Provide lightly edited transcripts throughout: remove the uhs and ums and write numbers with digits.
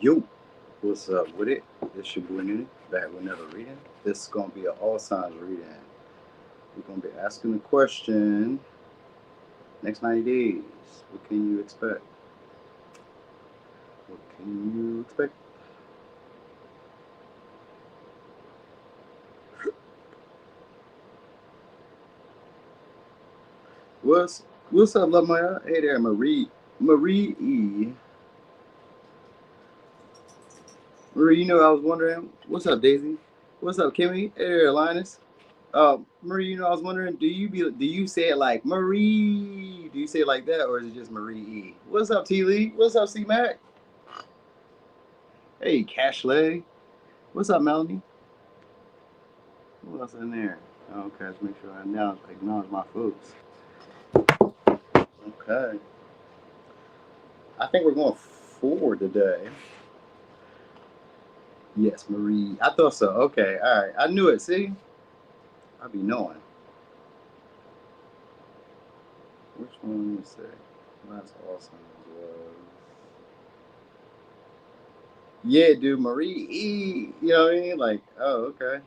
Yo, what's up with it? This your boy Nuni, back with another reading. This is going to be an all signs reading. We're going to be asking the question, next 90 days, what can you expect? What can you expect? What's up, love Maya? Hey there, Marie E. Marie, you know I was wondering, what's up, Daisy? What's up, Kimmy? Hey there, Linus. Marie, you know I was wondering, do you say it like Marie? Do you say it like that, or is it just Marie E? What's up, T Lee? What's up, C Mac? Hey, Cashley. What's up, Melanie? Who else in there? Okay, let's make sure I acknowledge my folks. Okay. I think we're going forward today. Yes, Marie. I thought so. Okay, all right. I knew it. See? I be knowing. Which one was say? That's awesome as well. Yeah, dude, Marie E. You know what I mean? Like, oh, okay.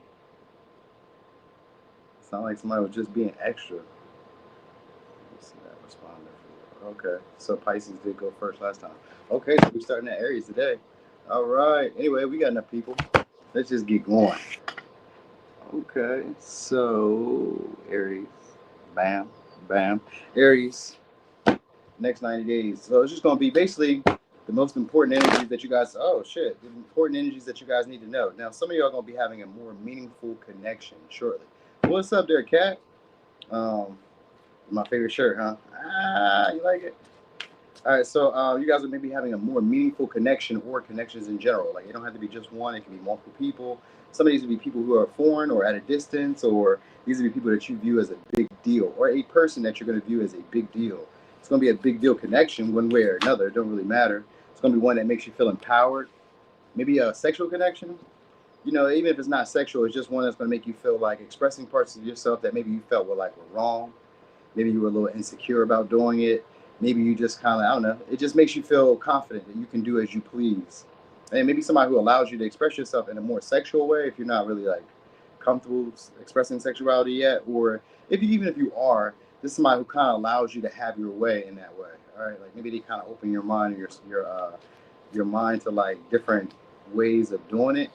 Sound like somebody was just being extra. Let me see that responder. Okay, so Pisces did go first last time. Okay, so we're starting at Aries today. All right. Anyway, we got enough people. Let's just get going. Okay, so Aries, bam, bam, Aries. Next 90 days. So it's just going to be basically the most important energies that you guys. Oh shit, the important energies that you guys need to know. Now, some of y'all are going to be having a more meaningful connection shortly. What's up there, Kat? My favorite shirt, huh? You like it? All right, so you guys are maybe having a more meaningful connection or connections in general. Like, it don't have to be just one. It can be multiple people. Some of these would be people who are foreign or at a distance, or these would be people that you view as a big deal, or a person that you're going to view as a big deal. It's going to be a big deal connection one way or another. It don't really matter. It's going to be one that makes you feel empowered. Maybe a sexual connection. You know, even if it's not sexual, it's just one that's going to make you feel like expressing parts of yourself that maybe you felt were wrong. Maybe you were a little insecure about doing it. Maybe you just kind of, I don't know, it just makes you feel confident that you can do as you please. And maybe somebody who allows you to express yourself in a more sexual way if you're not really comfortable expressing sexuality yet, or even if you are, this is somebody who kind of allows you to have your way in that way. All right, like maybe they kind of open your mind and your mind to different ways of doing it.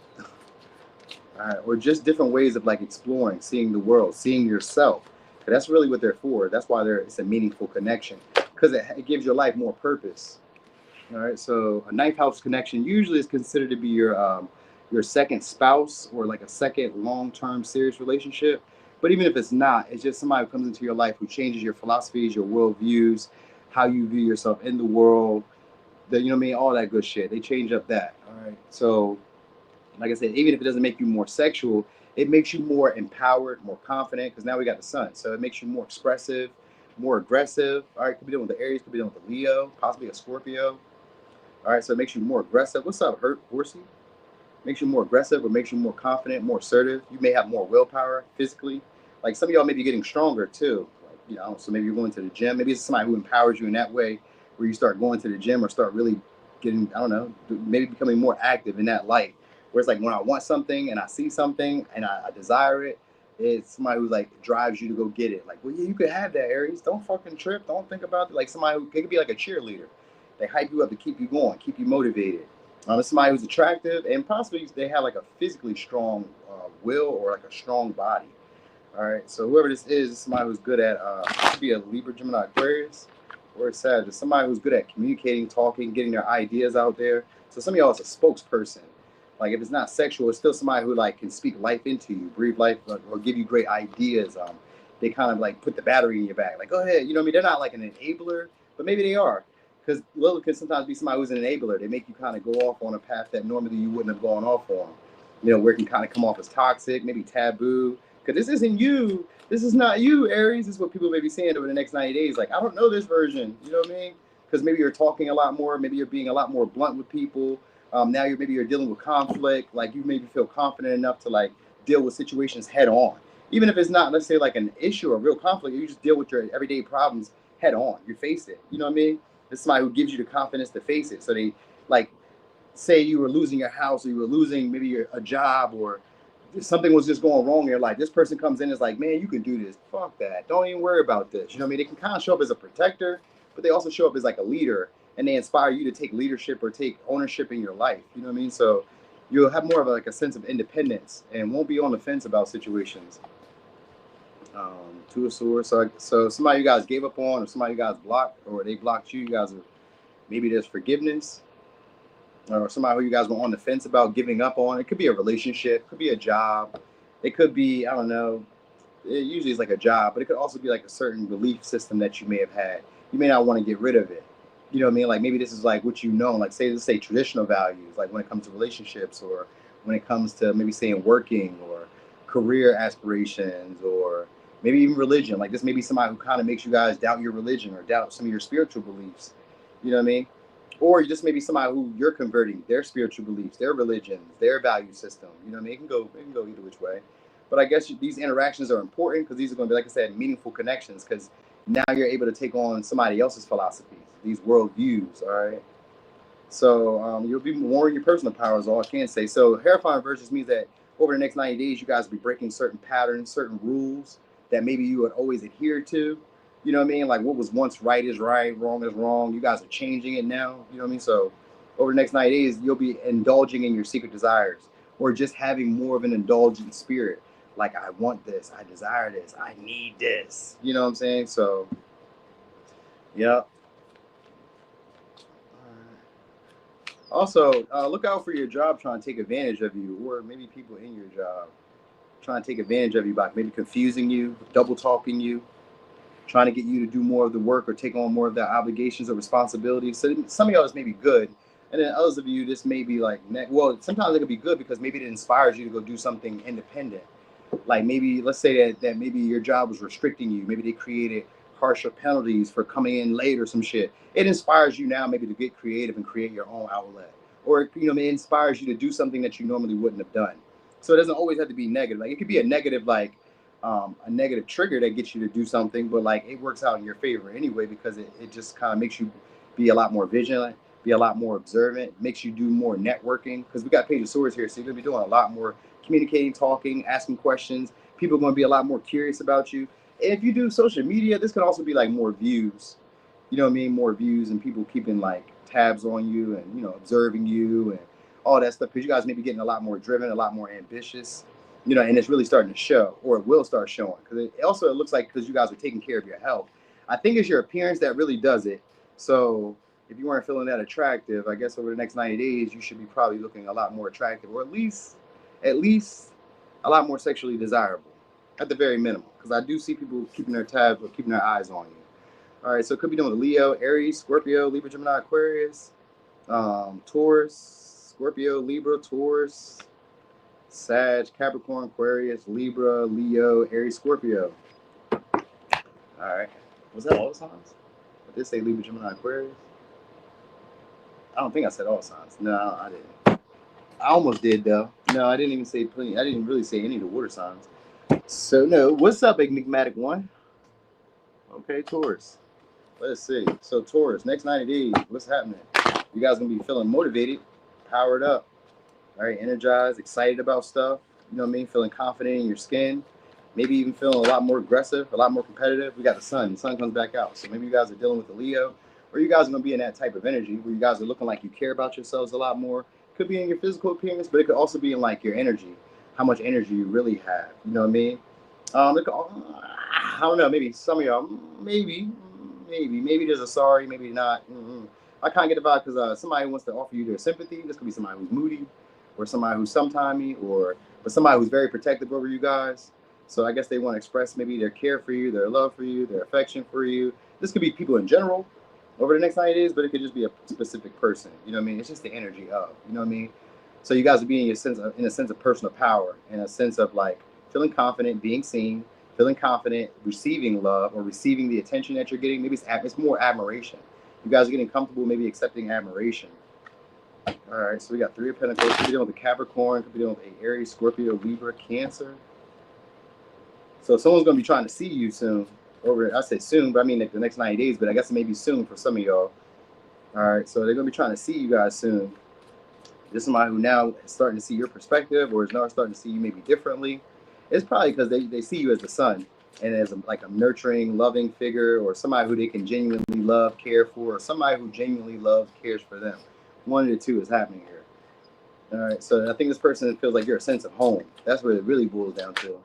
All right, or just different ways of exploring, seeing the world, seeing yourself. That's really what they're for. That's why it's a meaningful connection, because it gives your life more purpose. All right, so a ninth house connection usually is considered to be your second spouse, or a second long-term serious relationship. But even if it's not, it's just somebody who comes into your life who changes your philosophies, your worldviews, how you view yourself in the world. You know what I mean? All that good shit. They change up that. All right, so like I said, even if it doesn't make you more sexual, it makes you more empowered, more confident, because now we got the sun. So it makes you more expressive, more aggressive. All right, could be dealing with the Aries, could be dealing with the Leo, possibly a Scorpio. All right, so it makes you more aggressive. What's up, Horsey? Makes you more aggressive, or makes you more confident, more assertive. You may have more willpower physically. Like some of y'all may be getting stronger too. So maybe you're going to the gym. Maybe it's somebody who empowers you in that way, where you start going to the gym or start really getting, I don't know, maybe becoming more active in that light. Where it's when I want something and I see something and I desire it, it's somebody who drives you to go get it. Well, yeah, you could have that, Aries. Don't fucking trip. Don't think about it. Somebody who, it could be like a cheerleader. They hype you up to keep you going, keep you motivated. It's somebody who's attractive, and possibly they have a physically strong will, or a strong body. All right, so whoever this is somebody who's good at, could be a Libra, Gemini, Aquarius, or a Sag. It's somebody who's good at communicating, talking, getting their ideas out there. So some of y'all is a spokesperson. If it's not sexual, it's still somebody who can speak life into you, breathe life, or give you great ideas. They kind of put the battery in your back. Go ahead, you know what I mean? They're not an enabler, but maybe they are. Because Lilith can sometimes be somebody who's an enabler. They make you kind of go off on a path that normally you wouldn't have gone off on. Where it can kind of come off as toxic, maybe taboo. Because this isn't you. This is not you, Aries. This is what people may be saying over the next 90 days. I don't know this version. You know what I mean? Because maybe you're talking a lot more. Maybe you're being a lot more blunt with people. Now you're dealing with conflict. You maybe feel confident enough to deal with situations head on. Even if it's not, let's say, an issue or real conflict, you just deal with your everyday problems head on. You face it. You know what I mean? It's somebody who gives you the confidence to face it. So they say you were losing your house, or you were losing maybe a job, or something was just going wrong in your life. This person comes in and is like, man, you can do this. Fuck that. Don't even worry about this. You know what I mean? They can kind of show up as a protector, but they also show up as like a leader, and they inspire you to take leadership or take ownership in your life. You know what I mean? So you'll have more of like a sense of independence and won't be on the fence about situations. Two of Swords. So somebody you guys gave up on, or somebody you guys blocked, or they blocked you. You guys are, maybe there's forgiveness, or somebody who you guys were on the fence about giving up on. It could be a relationship, it could be a job, it could be, I don't know, it usually is like a job, but it could also be like a certain belief system that you may have had. You may not want to get rid of it. You know what I mean? Like maybe this is like what you know, like let's say traditional values, like when it comes to relationships, or when it comes to maybe saying working or career aspirations, or maybe even religion. Like this may be somebody who kind of makes you guys doubt your religion or doubt some of your spiritual beliefs. You know what I mean? Or you just maybe somebody who you're converting their spiritual beliefs, their religions, their value system. You know what I mean? It can go either which way. But I guess these interactions are important because these are going to be, like I said, meaningful connections, because now you're able to take on somebody else's philosophies, these worldviews, all right? So you'll be more in your personal power is all I can say. So Hierophant versus means that over the next 90 days, you guys will be breaking certain patterns, certain rules that maybe you would always adhere to. You know what I mean? Like what was once right is right, wrong is wrong. You guys are changing it now. You know what I mean? So over the next 90 days, you'll be indulging in your secret desires, or just having more of an indulgent spirit. Like, I want this, I desire this, I need this. You know what I'm saying? So, yeah. Also, look out for your job trying to take advantage of you, or maybe people in your job trying to take advantage of you by maybe confusing you, double talking you, trying to get you to do more of the work or take on more of their obligations or responsibilities. So some of y'all this may be good, and then others of you this may be like, well, sometimes it could be good because maybe it inspires you to go do something independent. Like maybe, let's say that maybe your job was restricting you. Maybe they created harsher penalties for coming in late or some shit. It inspires you now maybe to get creative and create your own outlet. Or, you know, it inspires you to do something that you normally wouldn't have done. So it doesn't always have to be negative. Like it could be a negative, like a negative trigger that gets you to do something, but like it works out in your favor anyway, because it just kind of makes you be a lot more vigilant, be a lot more observant, makes you do more networking, because we got Page of Swords here, so you're going to be doing a lot more communicating, talking, asking questions. People are going to be a lot more curious about you. And if you do social media, this can also be like more views. You know what I mean? More views and people keeping like tabs on you and, you know, observing you and all that stuff. Because you guys may be getting a lot more driven, a lot more ambitious, you know, and it's really starting to show, or it will start showing. Because it looks like because you guys are taking care of your health. I think it's your appearance that really does it. So if you weren't feeling that attractive, I guess over the next 90 days, you should be probably looking a lot more attractive, or at least a lot more sexually desirable, at the very minimum, because I do see people keeping their tabs or keeping their eyes on you. All right, so it could be doing with Leo, Aries, Scorpio, Libra, Gemini, Aquarius, Taurus, Scorpio, Libra, Taurus, Sag, Capricorn, Aquarius, Libra, Leo, Aries, Scorpio. All right, was that all the signs? I did say Libra, Gemini, Aquarius. I don't think I said all signs. No, I didn't. I almost did though. No, I didn't even say plenty. I didn't really say any of the water signs. So no, what's up, enigmatic one? Okay, Taurus. Let's see. So Taurus, next 90 days, what's happening? You guys gonna be feeling motivated, powered up, all right, energized, excited about stuff. You know what I mean? Feeling confident in your skin. Maybe even feeling a lot more aggressive, a lot more competitive. We got the sun. The sun comes back out. So maybe you guys are dealing with the Leo, or you guys are gonna be in that type of energy where you guys are looking like you care about yourselves a lot more. Could be in your physical appearance, but it could also be in like your energy, how much energy you really have. You know what I mean? I don't know. Maybe some of y'all, maybe there's a sorry, maybe not. I kind of get the vibe because somebody wants to offer you their sympathy. This could be somebody who's moody, or somebody who's sometimey, but somebody who's very protective over you guys. So I guess they want to express maybe their care for you, their love for you, their affection for you. This could be people in general over the next 90 days, but it could just be a specific person. You know what I mean? It's just the energy of, you know what I mean? So you guys are being in a sense of personal power, in a sense of like feeling confident, being seen, feeling confident, receiving love or receiving the attention that you're getting. Maybe it's more admiration. You guys are getting comfortable, maybe accepting admiration. All right, so we got 3 of Pentacles. Could be dealing with a Capricorn, could be dealing with a Aries, Scorpio, Libra, Cancer. So someone's going to be trying to see you soon. I say soon, but I mean like the next 90 days, but I guess it may be soon for some of y'all. All right, so they're going to be trying to see you guys soon. This is somebody who now is starting to see your perspective, or is now starting to see you maybe differently. It's probably because they see you as the sun and as like a nurturing, loving figure, or somebody who they can genuinely love, care for, or somebody who genuinely loves, cares for them. One of the two is happening here. All right, so I think this person feels like you're a sense of home. That's what it really boils down to.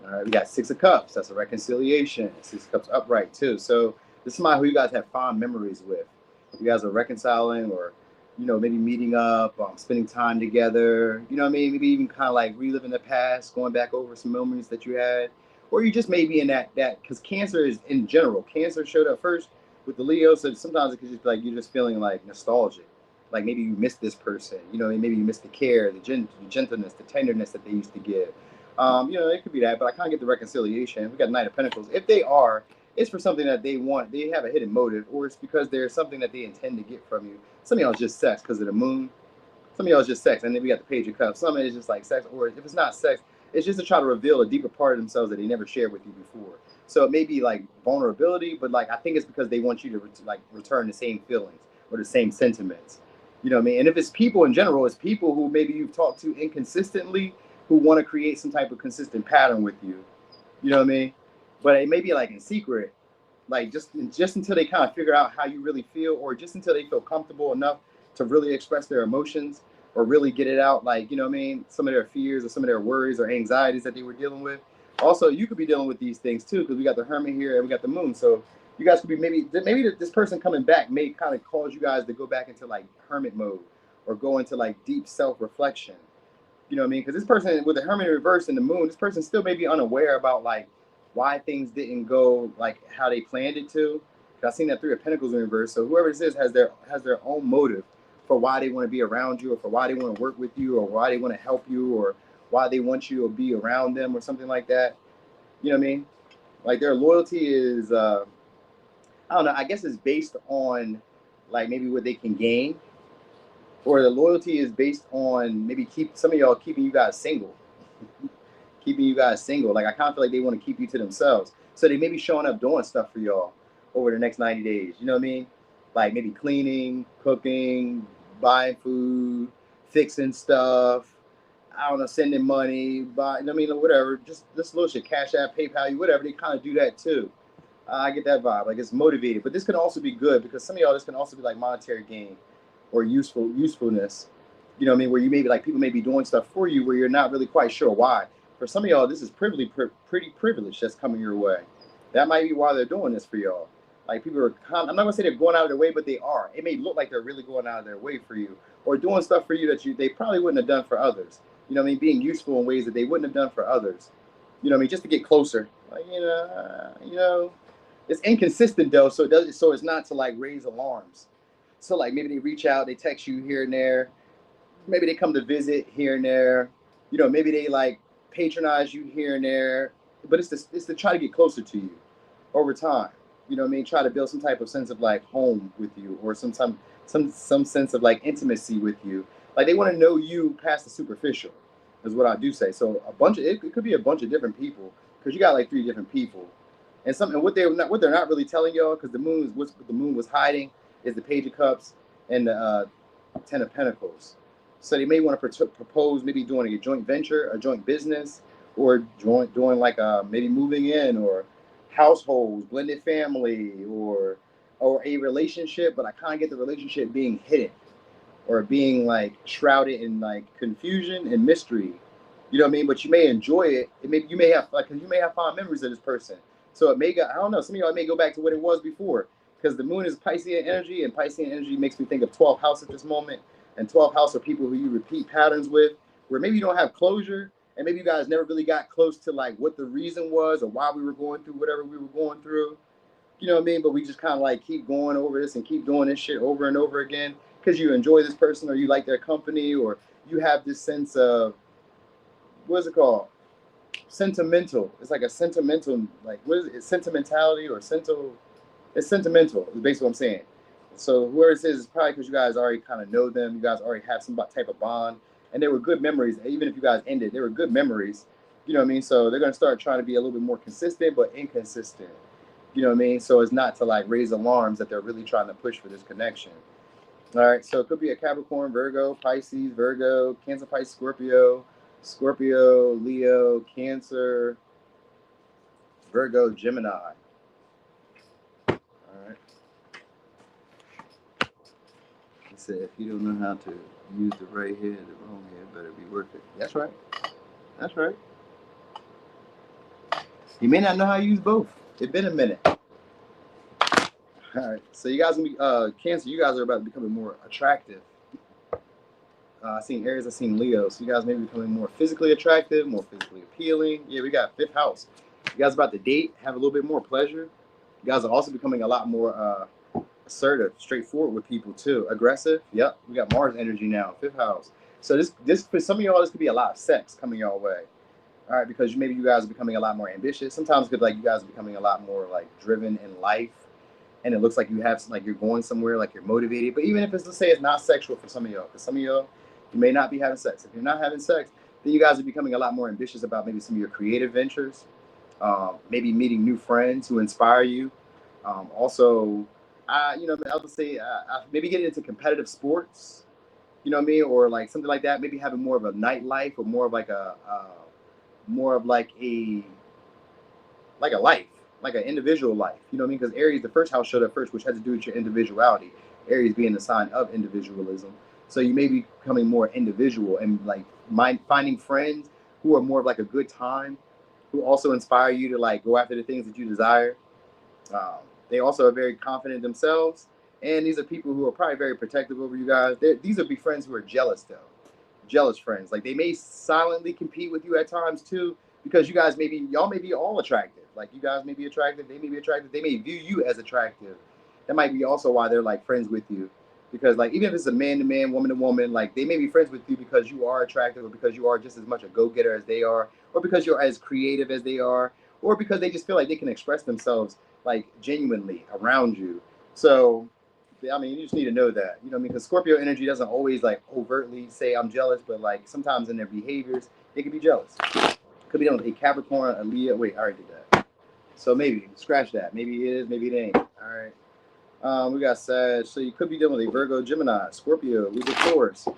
All right, we got Six of Cups. That's a reconciliation. Six of Cups upright too. So this is somebody who you guys have fond memories with. You guys are reconciling, or maybe meeting up, spending time together. You know what I mean? Maybe even kind of like reliving the past, going back over some memories that you had, or you just maybe in that because Cancer is in general. Cancer showed up first with the Leo, so sometimes it could just be like you're just feeling like nostalgic. Like maybe you missed this person, maybe you missed the care, the gentleness, the tenderness that they used to give. It could be that, but I kind of get the reconciliation. We got Knight of Pentacles. If they are, it's for something that they want. They have a hidden motive, or it's because there's something that they intend to get from you. Some of y'all is just sex because of the moon. Some of y'all is just sex, and then we got the Page of Cups. Some of it is just like sex, or if it's not sex, it's just to try to reveal a deeper part of themselves that they never shared with you before. So it may be like vulnerability, but like I think it's because they want you to return the same feelings or the same sentiments. You know what I mean? And if it's people in general, it's people who maybe you've talked to inconsistently, who want to create some type of consistent pattern with you. You know what I mean? But it may be like in secret, like just until they kind of figure out how you really feel, or just until they feel comfortable enough to really express their emotions or really get it out, like, you know what I mean, some of their fears or some of their worries or anxieties that they were dealing with. Also, you could be dealing with these things too, because we got the Hermit here and we got the Moon. So you guys could be maybe this person coming back may kind of cause you guys to go back into like Hermit mode or go into like deep self-reflection. You know what I mean? Because this person with the Hermit in reverse and the Moon, this person still may be unaware about like why things didn't go like how they planned it to. I've seen that Three of Pentacles in reverse. So whoever this is has their own motive for why they want to be around you, or for why they want to work with you, or why they want to help you, or why they want you to be around them, or something like that. You know what I mean? Like their loyalty is, I don't know, I guess it's based on like maybe what they can gain, or the loyalty is based on maybe some of y'all keeping you guys single. Keeping you guys single. Like I kind of feel like they want to keep you to themselves. So they may be showing up doing stuff for y'all over the next 90 days. You know what I mean? Like maybe cleaning, cooking, buying food, fixing stuff. I don't know, sending money, whatever. Just this little shit, Cashapp, PayPal, whatever. They kind of do that too. I get that vibe. Like it's motivated. But this can also be good because some of y'all, this can also be like monetary gain or usefulness. You know what I mean? Where you maybe like people may be doing stuff for you where you're not really quite sure why. For some of y'all, this is pretty privilege that's coming your way. That might be why they're doing this for y'all. Like people are, I'm not gonna say they're going out of their way, but they are. It may look like they're really going out of their way for you, or doing stuff for you that they probably wouldn't have done for others. You know what I mean? Being useful in ways that they wouldn't have done for others. You know what I mean? Just to get closer. Like it's inconsistent though, so it's not to like raise alarms. So like maybe they reach out, they text you here and there. Maybe they come to visit here and there. Maybe they like patronize you here and there, but it's to try to get closer to you over time. You know what I mean? Try to build some type of sense of like home with you, or some sense of like intimacy with you. Like they want to know you past the superficial, is what I do say. So it could be a bunch of different people, because you got like 3 different people, and what they're not really telling y'all, because the moon was hiding, is the Page of Cups and the 10 of Pentacles. So they may want to propose maybe doing a joint venture, a joint business, or doing like maybe moving in, or households, blended family, or a relationship. But I kind of get the relationship being hidden, or being like shrouded in like confusion and mystery. You know what I mean? But you may enjoy it. You may have fond memories of this person. So it may I don't know. Some of y'all may go back to what it was before, because the moon is Piscean energy, and Piscean energy makes me think of 12th house at this moment. And 12th house are people who you repeat patterns with, where maybe you don't have closure, and maybe you guys never really got close to like what the reason was, or why we were going through whatever we were going through. You know what I mean? But we just kind of like keep going over this and keep doing this shit over and over again because you enjoy this person, or you like their company, or you have this sense of, what is it called? Sentimental. It's like a sentimental, like, what is it? It's sentimentality or sentimental. It's sentimental, is basically what I'm saying. So whoever it is probably because you guys already kind of know them. You guys already have some type of bond. And they were good memories. Even if you guys ended, they were good memories. You know what I mean? So they're going to start trying to be a little bit more consistent, but inconsistent. You know what I mean? So it's not to like raise alarms that they're really trying to push for this connection. All right, so it could be a Capricorn, Virgo, Pisces, Virgo, Cancer, Pisces, Scorpio, Scorpio, Leo, Cancer, Virgo, Gemini. All right. He said, if you don't know how to use the right head, the wrong head better be worth it. That's right. That's right. You may not know how to use both. It's been a minute. All right. So you guys gonna be Cancer. You guys are about to becoming more attractive. I seen Aries. I seen Leo. So you guys may be becoming more physically attractive, more physically appealing. Yeah, we got fifth house. You guys about to date, have a little bit more pleasure. You guys are also becoming a lot more assertive, straightforward with people too. Aggressive. Yep. We got Mars energy now. Fifth house. So this for some of y'all, this could be a lot of sex coming your way. All right, because maybe you guys are becoming a lot more ambitious. Sometimes it could like you guys are becoming a lot more like driven in life, and it looks like you have like you're going somewhere, like you're motivated. But even if it's, let's say it's not sexual for some of y'all, because some of y'all you may not be having sex. If you're not having sex, then you guys are becoming a lot more ambitious about maybe some of your creative ventures, maybe meeting new friends who inspire you. Also, you know, I would say maybe getting into competitive sports. You know what I mean, or like something like that. Maybe having more of a nightlife, or more of like a more of like a life, like an individual life. You know what I mean? Because Aries, the first house showed up first, which has to do with your individuality. Aries being the sign of individualism. So you may be becoming more individual and like finding friends who are more of like a good time, who also inspire you to like go after the things that you desire. They also are very confident themselves. And these are people who are probably very protective over you guys. These would be friends who are jealous though. Jealous friends. Like they may silently compete with you at times too, because you guys y'all may be all attractive. Like you guys may be attractive, they may be attractive, they may view you as attractive. That might be also why they're like friends with you. Because like even if it's a man to man, woman to woman, like they may be friends with you because you are attractive, or because you are just as much a go-getter as they are, or because you're as creative as they are, or because they just feel like they can express themselves like genuinely around you. So I mean, you just need to know that, you know what I mean? Because Scorpio energy doesn't always like overtly say I'm jealous, but like sometimes in their behaviors, they can be jealous. Could be on a Capricorn, a Leo. Wait, I already did that. So maybe scratch that. Maybe it is, maybe it ain't. All right. We got Sag. So you could be dealing with a Virgo, Gemini, Scorpio, Libra, Taurus. All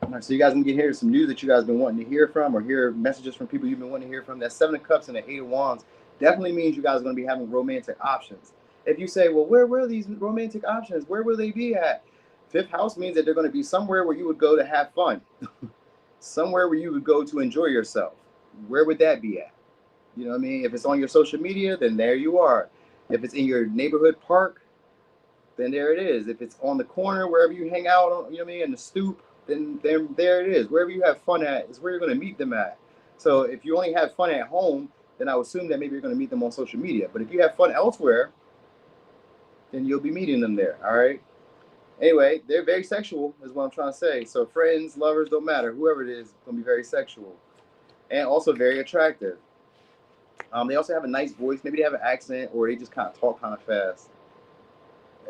right, so you guys can get here some news that you guys been wanting to hear from, or hear messages from people you've been wanting to hear from. That Seven of Cups and the Eight of Wands definitely means you guys are going to be having romantic options. If you say, well, where were these romantic options? Where will they be at? Fifth house means that they're going to be somewhere where you would go to have fun, somewhere where you would go to enjoy yourself. Where would that be at? You know what I mean? If it's on your social media, then there you are. If it's in your neighborhood park, then there it is. If it's on the corner, wherever you hang out, you know what I mean, in the stoop, then there it is. Wherever you have fun at is where you're going to meet them at. So if you only have fun at home, then I would assume that maybe you're going to meet them on social media. But if you have fun elsewhere, then you'll be meeting them there. All right. Anyway, they're very sexual, is what I'm trying to say. So friends, lovers, don't matter. Whoever it is, going to be very sexual and also very attractive. They also have a nice voice. Maybe they have an accent, or they just kind of talk kind of fast.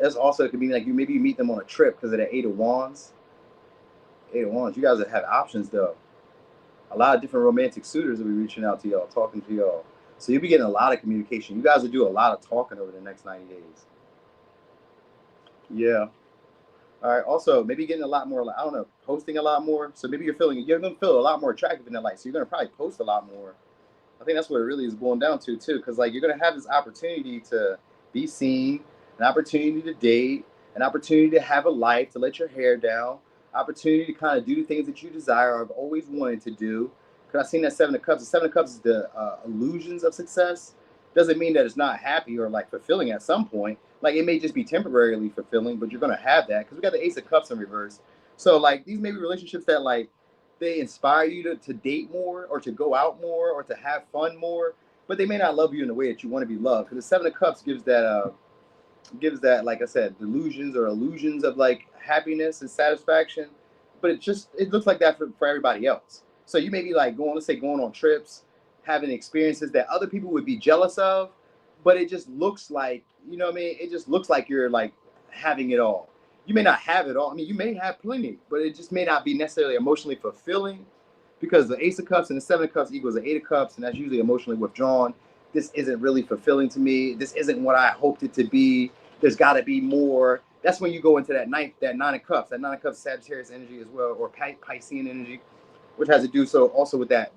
That's also, it could be like you meet them on a trip because of the Eight of Wands. Eight of Wands. You guys have options though. A lot of different romantic suitors will be reaching out to y'all, talking to y'all. So you'll be getting a lot of communication. You guys will do a lot of talking over the next 90 days. Yeah. All right. Also, maybe getting a lot more, I don't know, posting a lot more. So maybe you're going to feel a lot more attractive in that light. So you're going to probably post a lot more. I think that's what it really is boiling down to too. Because like you're going to have this opportunity to be seen, an opportunity to date, an opportunity to have a life, to let your hair down, opportunity to kind of do the things that you desire or have always wanted to do. Because I've seen that Seven of Cups. The Seven of Cups is the illusions of success. Doesn't mean that it's not happy or like fulfilling at some point. Like it may just be temporarily fulfilling, but you're going to have that because we got the Ace of Cups in reverse. So like these may be relationships that like they inspire you to date more or to go out more or to have fun more, but they may not love you in the way that you want to be loved. Because the Seven of Cups gives that, like I said, delusions or illusions of like happiness and satisfaction, but it looks like that for everybody else. So you may be like going on trips, having experiences that other people would be jealous of, but it just looks like, you know what I mean? It just looks like you're like having it all. You may not have it all. I mean, you may have plenty, but it just may not be necessarily emotionally fulfilling because the Ace of Cups and the Seven of Cups equals the Eight of Cups, and that's usually emotionally withdrawn. This isn't really fulfilling to me. This isn't what I hoped it to be. There's got to be more. that's when you go into that nine of cups, Sagittarius energy as well, or Piscean energy, which has to do so also with that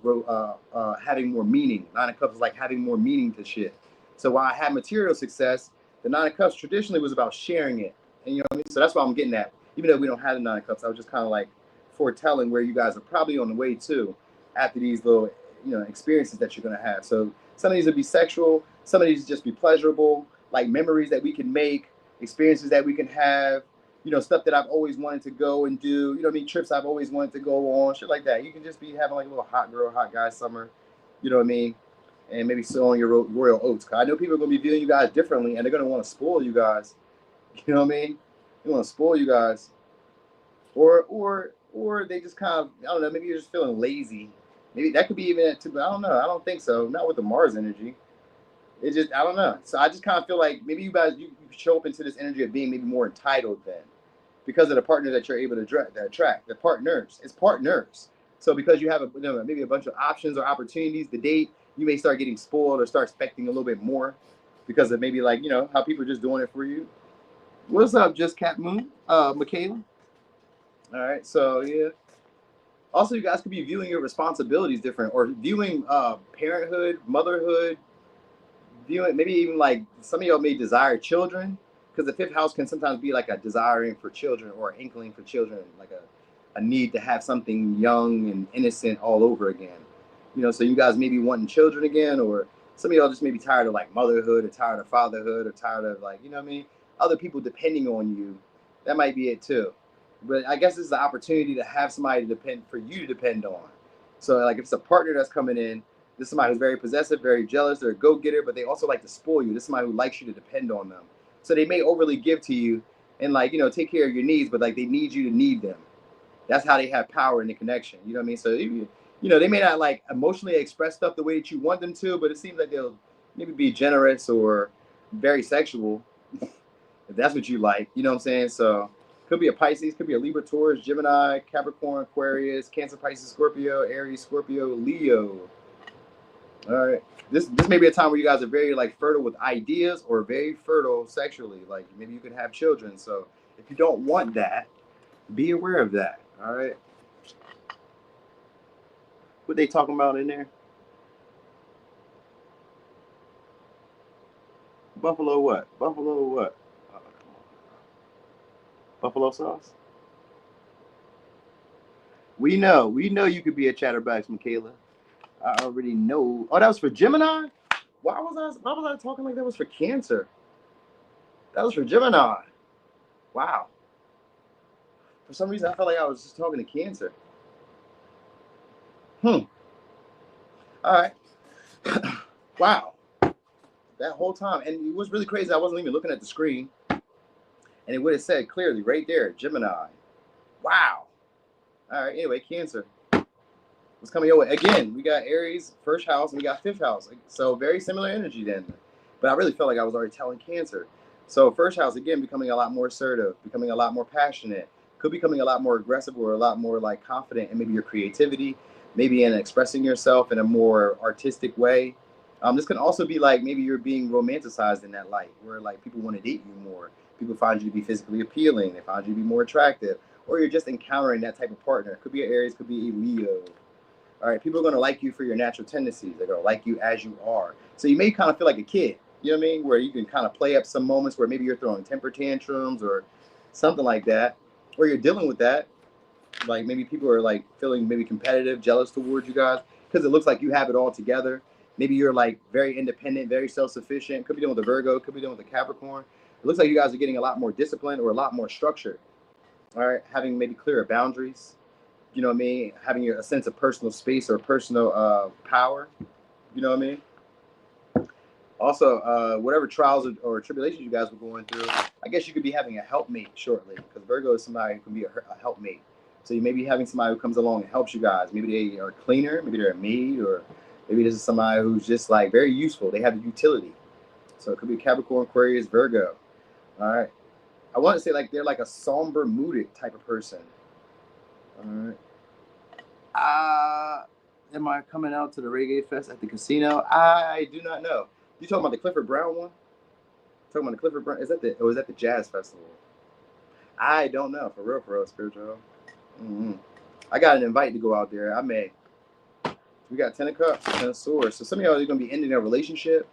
having more meaning. Nine of cups is like having more meaning to shit. So while I had material success, the Nine of Cups traditionally was about sharing it. And you know what I mean? So that's why I'm getting at. Even though we don't have the Nine of Cups, I was just kind of like foretelling where you guys are probably on the way to after these little, experiences that you're going to have. So some of these would be sexual. Some of these just be pleasurable, like memories that we can make, experiences that we can have, stuff that I've always wanted to go and do, you know what I mean? Trips I've always wanted to go on, shit like that. You can just be having like a little hot girl, hot guy summer, you know what I mean? And maybe sowing your royal oats. I know people are going to be viewing you guys differently, and they're going to want to spoil you guys. You know what I mean? They want to spoil you guys. Or they just kind of, I don't know, maybe you're just feeling lazy. Maybe that could be even it too, but I don't know. I don't think so. Not with the Mars energy. It just, I don't know. So I just kind of feel like maybe you guys, you show up into this energy of being maybe more entitled then, because of the partner that you're able to attract. The partners. It's partners. So because you have maybe a bunch of options or opportunities to date, you may start getting spoiled or start expecting a little bit more because of maybe like, how people are just doing it for you. What's up, Just Cat Moon? Michaela? All right, so yeah. Also, you guys could be viewing your responsibilities different, or viewing parenthood, motherhood, viewing maybe even like some of y'all may desire children, because the fifth house can sometimes be like a desiring for children or an inkling for children, like a need to have something young and innocent all over again. So you guys may be wanting children again, or some of y'all just may be tired of like motherhood, or tired of fatherhood, or tired of like, you know what I mean? Other people depending on you. That might be it too. But I guess this is the opportunity to have somebody for you to depend on. So like if it's a partner that's coming in, this is somebody who's very possessive, very jealous, they're a go-getter, but they also like to spoil you. This is somebody who likes you to depend on them. So they may overly give to you and like, take care of your needs, but like they need you to need them. That's how they have power in the connection. You know what I mean? So, they may not like emotionally express stuff the way that you want them to, but it seems like they'll maybe be generous or very sexual, if that's what you like. You know what I'm saying? So could be a Pisces, could be a Libra, Taurus, Gemini, Capricorn, Aquarius, Cancer, Pisces, Scorpio, Aries, Scorpio, Leo. All right. This may be a time where you guys are very like fertile with ideas, or very fertile sexually. Like maybe you could have children. So if you don't want that, be aware of that. All right. What they talking about in there? Buffalo what? Buffalo what? Oh, come on. Buffalo sauce? We know you could be a chatterbox, Michaela. I already know. Oh, that was for Gemini? Why was I talking like that was for Cancer? That was for Gemini. Wow. For some reason, I felt like I was just talking to Cancer. All right. Wow. That whole time. And it was really crazy. I wasn't even looking at the screen. And it would have said clearly right there, Gemini. Wow. All right. Anyway, Cancer. What's coming your way? Again, we got Aries, first house, and we got fifth house. So very similar energy then. But I really felt like I was already telling Cancer. So first house, again, becoming a lot more assertive, becoming a lot more passionate, could be becoming a lot more aggressive, or a lot more like confident in maybe your creativity, maybe in expressing yourself in a more artistic way. This can also be like maybe you're being romanticized in that light, where like people want to date you more. People find you to be physically appealing. They find you to be more attractive, or you're just encountering that type of partner. It could be an Aries, could be a Leo. All right, people are going to like you for your natural tendencies. They're going to like you as you are. So you may kind of feel like a kid, you know what I mean? Where you can kind of play up some moments where maybe you're throwing temper tantrums or something like that, or you're dealing with that. Like maybe people are like feeling maybe competitive, jealous towards you guys because it looks like you have it all together. Maybe you're like very independent, very self-sufficient. Could be dealing with a Virgo, could be dealing with a Capricorn. It looks like you guys are getting a lot more disciplined or a lot more structured. All right, having maybe clearer boundaries. You know what I mean? Having a sense of personal space or personal power. You know what I mean? Also, whatever trials or tribulations you guys were going through, I guess you could be having a helpmate shortly, because Virgo is somebody who can be a helpmate. So you may be having somebody who comes along and helps you guys. Maybe they are a cleaner, maybe they're a maid, or maybe this is somebody who's just like very useful. They have utility. So it could be Capricorn, Aquarius, Virgo. All right. I want to say like they're like a somber, mooded type of person. All right. Am I coming out to the Reggae Fest at the casino? I do not know. You talking about the Clifford Brown one? Talking about the Clifford Brown? Is that the Jazz Festival? I don't know, for real, spiritual. I got an invite to go out there. I may. We got 10 of cups, 10 of swords. So some of y'all are going to be ending a relationship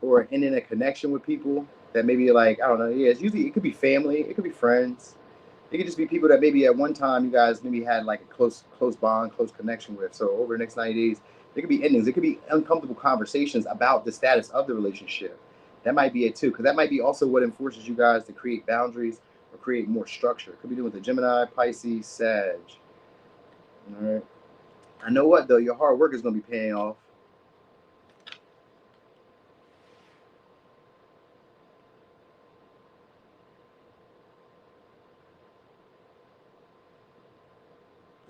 or ending a connection with people that maybe like, I don't know. Yeah, it's usually, it could be family. It could be friends. It could just be people that maybe at one time you guys maybe had like a close bond, close connection with. So over the next 90 days, there could be endings. It could be uncomfortable conversations about the status of the relationship. That might be it too, because that might be also what enforces you guys to create boundaries or create more structure. It could be doing with the Gemini, Pisces, Sag. All right. I know what though, your hard work is going to be paying off.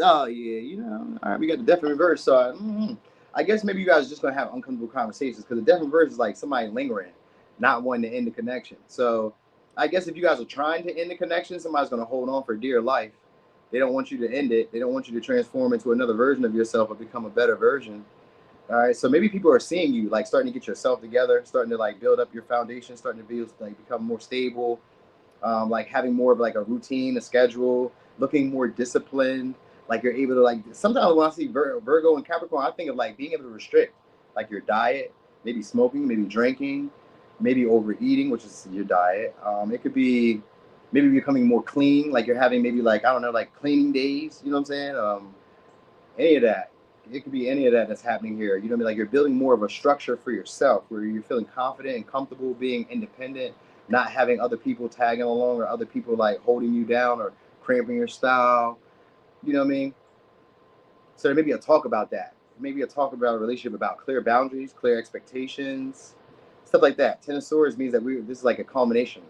Oh yeah, you know. All right, we got the death in reverse. So I guess maybe you guys are just gonna have uncomfortable conversations because the death in reverse is like somebody lingering, not wanting to end the connection. So I guess if you guys are trying to end the connection, somebody's gonna hold on for dear life. They don't want you to end it. They don't want you to transform into another version of yourself or become a better version. All right. So maybe people are seeing you like starting to get yourself together, starting to like build up your foundation, starting to be like become more stable, like having more of like a routine, a schedule, looking more disciplined. Like you're able to like sometimes when I see Virgo and Capricorn, I think of like being able to restrict like your diet, maybe smoking, maybe drinking, maybe overeating, which is your diet. It could be maybe becoming more clean, like you're having maybe like I don't know, like cleaning days. You know what I'm saying? Any of that. It could be any of that that's happening here. You know what I mean? Like you're building more of a structure for yourself where you're feeling confident and comfortable being independent, not having other people tagging along or other people like holding you down or cramping your style. You know what I mean? So there may be a talk about that. Maybe a talk about a relationship about clear boundaries, clear expectations, stuff like that. Ten of Swords means that this is like a culmination.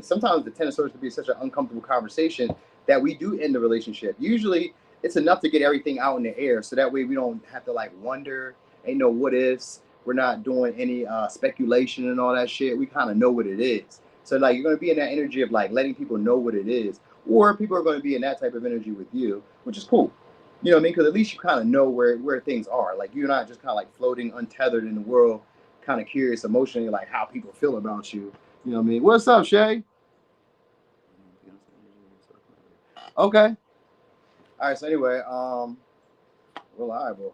Sometimes the Ten of Swords could be such an uncomfortable conversation that we do end the relationship. Usually it's enough to get everything out in the air so that way we don't have to like wonder, ain't no what ifs. We're not doing any speculation and all that shit. We kind of know what it is. So like you're gonna be in that energy of like letting people know what it is, or people are going to be in that type of energy with you, which is cool. You know what I mean? Because at least you kind of know where things are. Like you're not just kind of like floating untethered in the world, kind of curious emotionally, like how people feel about you. You know what I mean? What's up, Shay? Okay. All right. So anyway, reliable.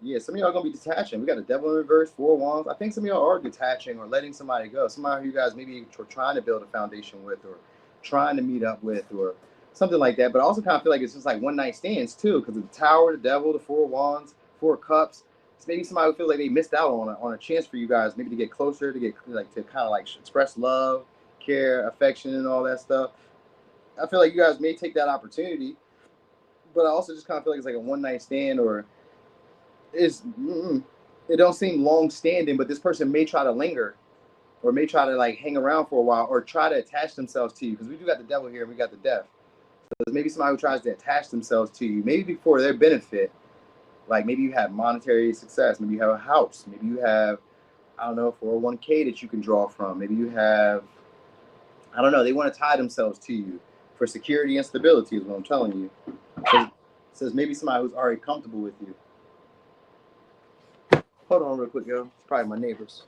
Yeah, some of y'all gonna be detaching. We got the devil in reverse, 4 wands. I think some of y'all are detaching or letting somebody go. Somebody who you guys maybe were trying to build a foundation with, or trying to meet up with, or something like that. But I also kind of feel like it's just like one night stands too, because of the tower, the devil, the 4 wands, 4 cups. It's maybe somebody who feels like they missed out on a chance for you guys, maybe to get closer, to get like to kind of like express love, care, affection, and all that stuff. I feel like you guys may take that opportunity, but I also just kind of feel like it's like a one night stand or is it don't seem long standing, but this person may try to linger or may try to like hang around for a while or try to attach themselves to you because we do got the devil here and we got the death. So maybe somebody who tries to attach themselves to you, maybe for their benefit. Like maybe you have monetary success, maybe you have a house, maybe you have I don't know 401k that you can draw from, maybe you have I don't know. They want to tie themselves to you for security and stability is what I'm telling you. So it says maybe somebody who's already comfortable with you. Hold on real quick, yo. It's probably my neighbors.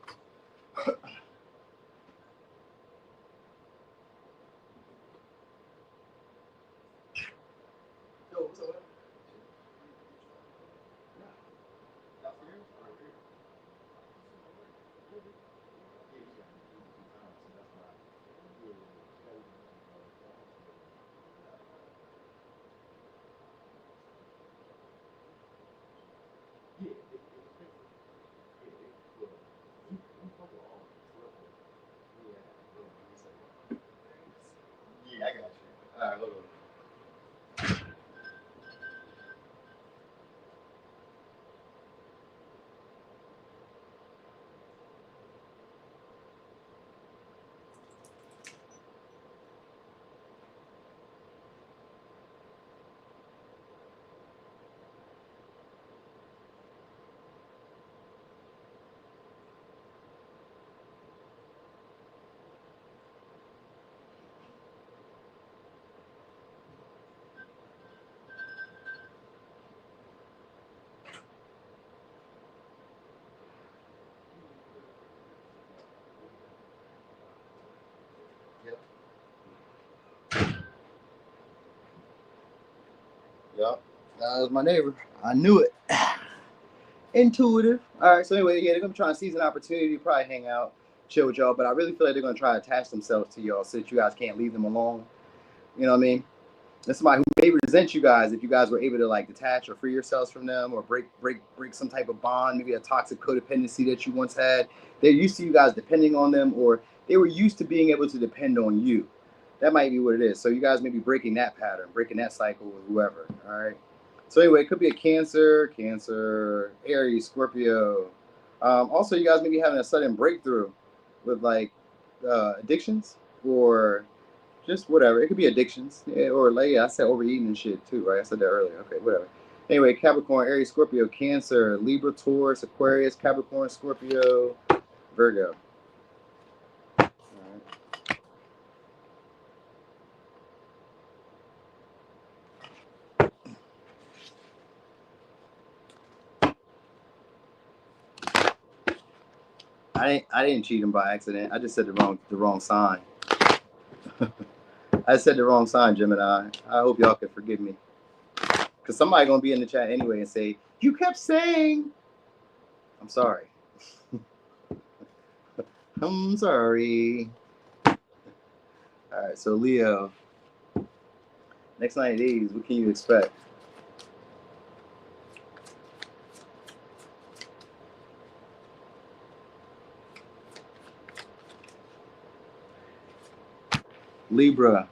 Yup. That was my neighbor. I knew it. Intuitive. All right. So anyway, yeah, they're gonna try and seize an opportunity, probably hang out, chill with y'all. But I really feel like they're gonna try to attach themselves to y'all since you guys can't leave them alone. You know what I mean? That's somebody who may resent you guys if you guys were able to like detach or free yourselves from them or break some type of bond, maybe a toxic codependency that you once had. They're used to you guys depending on them, or they were used to being able to depend on you. That might be what it is. So you guys may be breaking that pattern, breaking that cycle with whoever. All right. So anyway, it could be a Cancer, Aries, Scorpio. Also, you guys may be having a sudden breakthrough with like addictions or just whatever. It could be addictions, yeah, or like yeah, I said overeating and shit too, right? I said that earlier. Okay, whatever. Anyway, Capricorn, Aries, Scorpio, Cancer, Libra, Taurus, Aquarius, Capricorn, Scorpio, Virgo. All right. I didn't cheat him by accident. I just said the wrong sign. I said the wrong sign, Gemini. I hope y'all can forgive me. Because somebody gonna be in the chat anyway and say, you kept saying. I'm sorry. I'm sorry. All right, so Leo, next 90 days, what can you expect? Libra.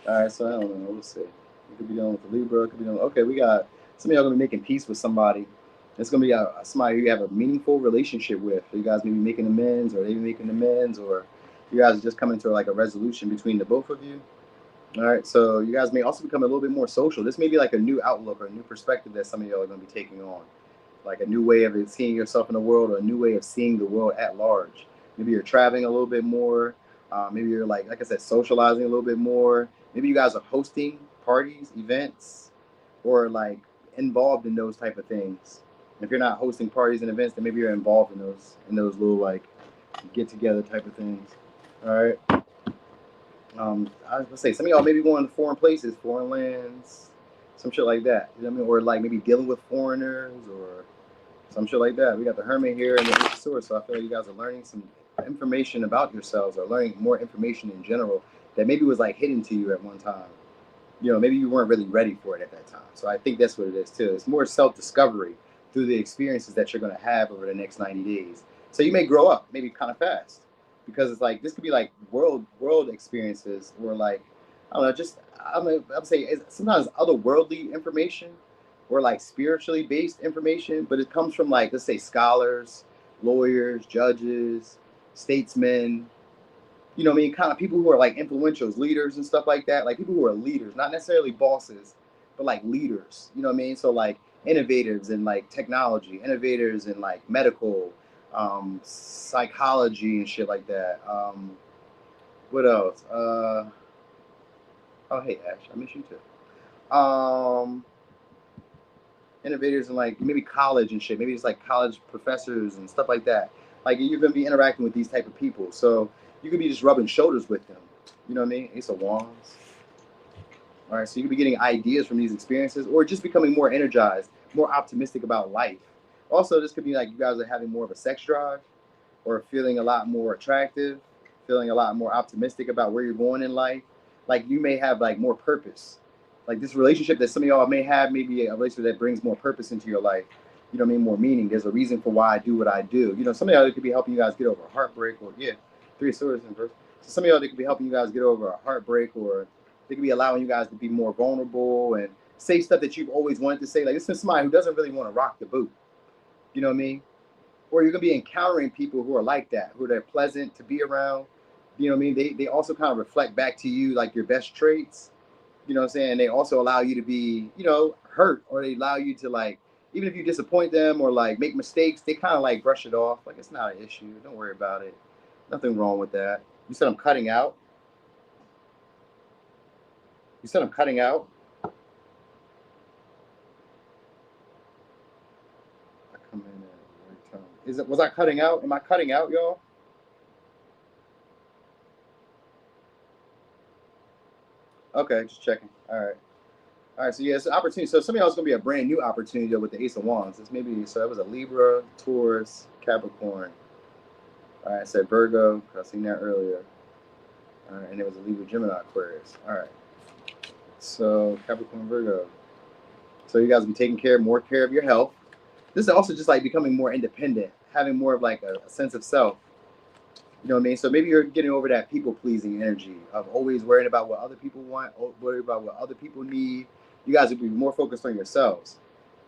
All right, so I don't know. We'll see. We could be dealing with the Libra. Could be dealing. Okay, we got some of y'all gonna be making peace with somebody. It's gonna be somebody who you have a meaningful relationship with. You guys may be making amends, or they be making amends, or you guys are just coming to like a resolution between the both of you. All right, so you guys may also become a little bit more social. This may be like a new outlook or a new perspective that some of y'all are gonna be taking on, like a new way of seeing yourself in the world, or a new way of seeing the world at large. Maybe you're traveling a little bit more. Maybe you're like I said, socializing a little bit more. Maybe you guys are hosting parties, events, or like involved in those type of things. If you're not hosting parties and events, then maybe you're involved in those little like get together type of things. All right. I was gonna say some of y'all maybe going to foreign places, foreign lands, some shit like that. You know what I mean? Or like maybe dealing with foreigners or some shit like that. We got the Hermit here and the Ace of Swords, so I feel like you guys are learning some information about yourselves, or learning more information in general that maybe was like hidden to you at one time. You know, maybe you weren't really ready for it at that time. So I think that's what it is too. It's more self-discovery through the experiences that you're going to have over the next 90 days. So you may grow up maybe kind of fast, because it's like this could be like world experiences, or like I don't know, just I'm saying sometimes otherworldly information, or like spiritually based information, but it comes from like, let's say, scholars, lawyers, judges, statesmen, you know what I mean? Kind of people who are like influentials, leaders and stuff like that. Like people who are leaders, not necessarily bosses, but like leaders. You know what I mean? So like innovators in like technology, innovators in like medical, psychology and shit like that. What else? Oh hey Ash, I miss you too. Innovators in like maybe college and shit. Maybe it's like college professors and stuff like that. Like you're gonna be interacting with these type of people, so you could be just rubbing shoulders with them. You know what I mean? Ace of Wands. All right, so you could be getting ideas from these experiences, or just becoming more energized, more optimistic about life. Also, this could be like you guys are having more of a sex drive, or feeling a lot more attractive, feeling a lot more optimistic about where you're going in life. Like you may have like more purpose. Like this relationship that some of y'all may have, maybe a relationship that brings more purpose into your life. You know what I mean? More meaning. There's a reason for why I do what I do. You know, some of y'all could be helping you guys get over a heartbreak, or yeah, Three of Swords in verse. So some of y'all they could be helping you guys get over a heartbreak, or they could be allowing you guys to be more vulnerable and say stuff that you've always wanted to say. Like this is somebody who doesn't really want to rock the boat. You know what I mean? Or you're gonna be encountering people who are like that, who are pleasant to be around. You know what I mean? They also kind of reflect back to you like your best traits. You know what I'm saying? They also allow you to be, you know, hurt, or they allow you to like, even if you disappoint them or like make mistakes, they kind of like brush it off. Like it's not an issue. Don't worry about it. Nothing wrong with that. You said I'm cutting out. You said I'm cutting out. I come in at the right time. Was I cutting out? Am I cutting out, y'all? Okay, just checking. All right. All right, so yeah, it's an opportunity. So some of y'all is gonna be a brand new opportunity with the Ace of Wands. It's maybe so that was a Libra, Taurus, Capricorn. All right, I said Virgo. I seen that earlier. All right, and it was a Libra, Gemini, Aquarius. All right, so Capricorn, Virgo. So you guys will be taking more care of your health. This is also just like becoming more independent, having more of like a sense of self. You know what I mean? So maybe you're getting over that people pleasing energy of always worrying about what other people want, worried about what other people need. You guys will be more focused on yourselves.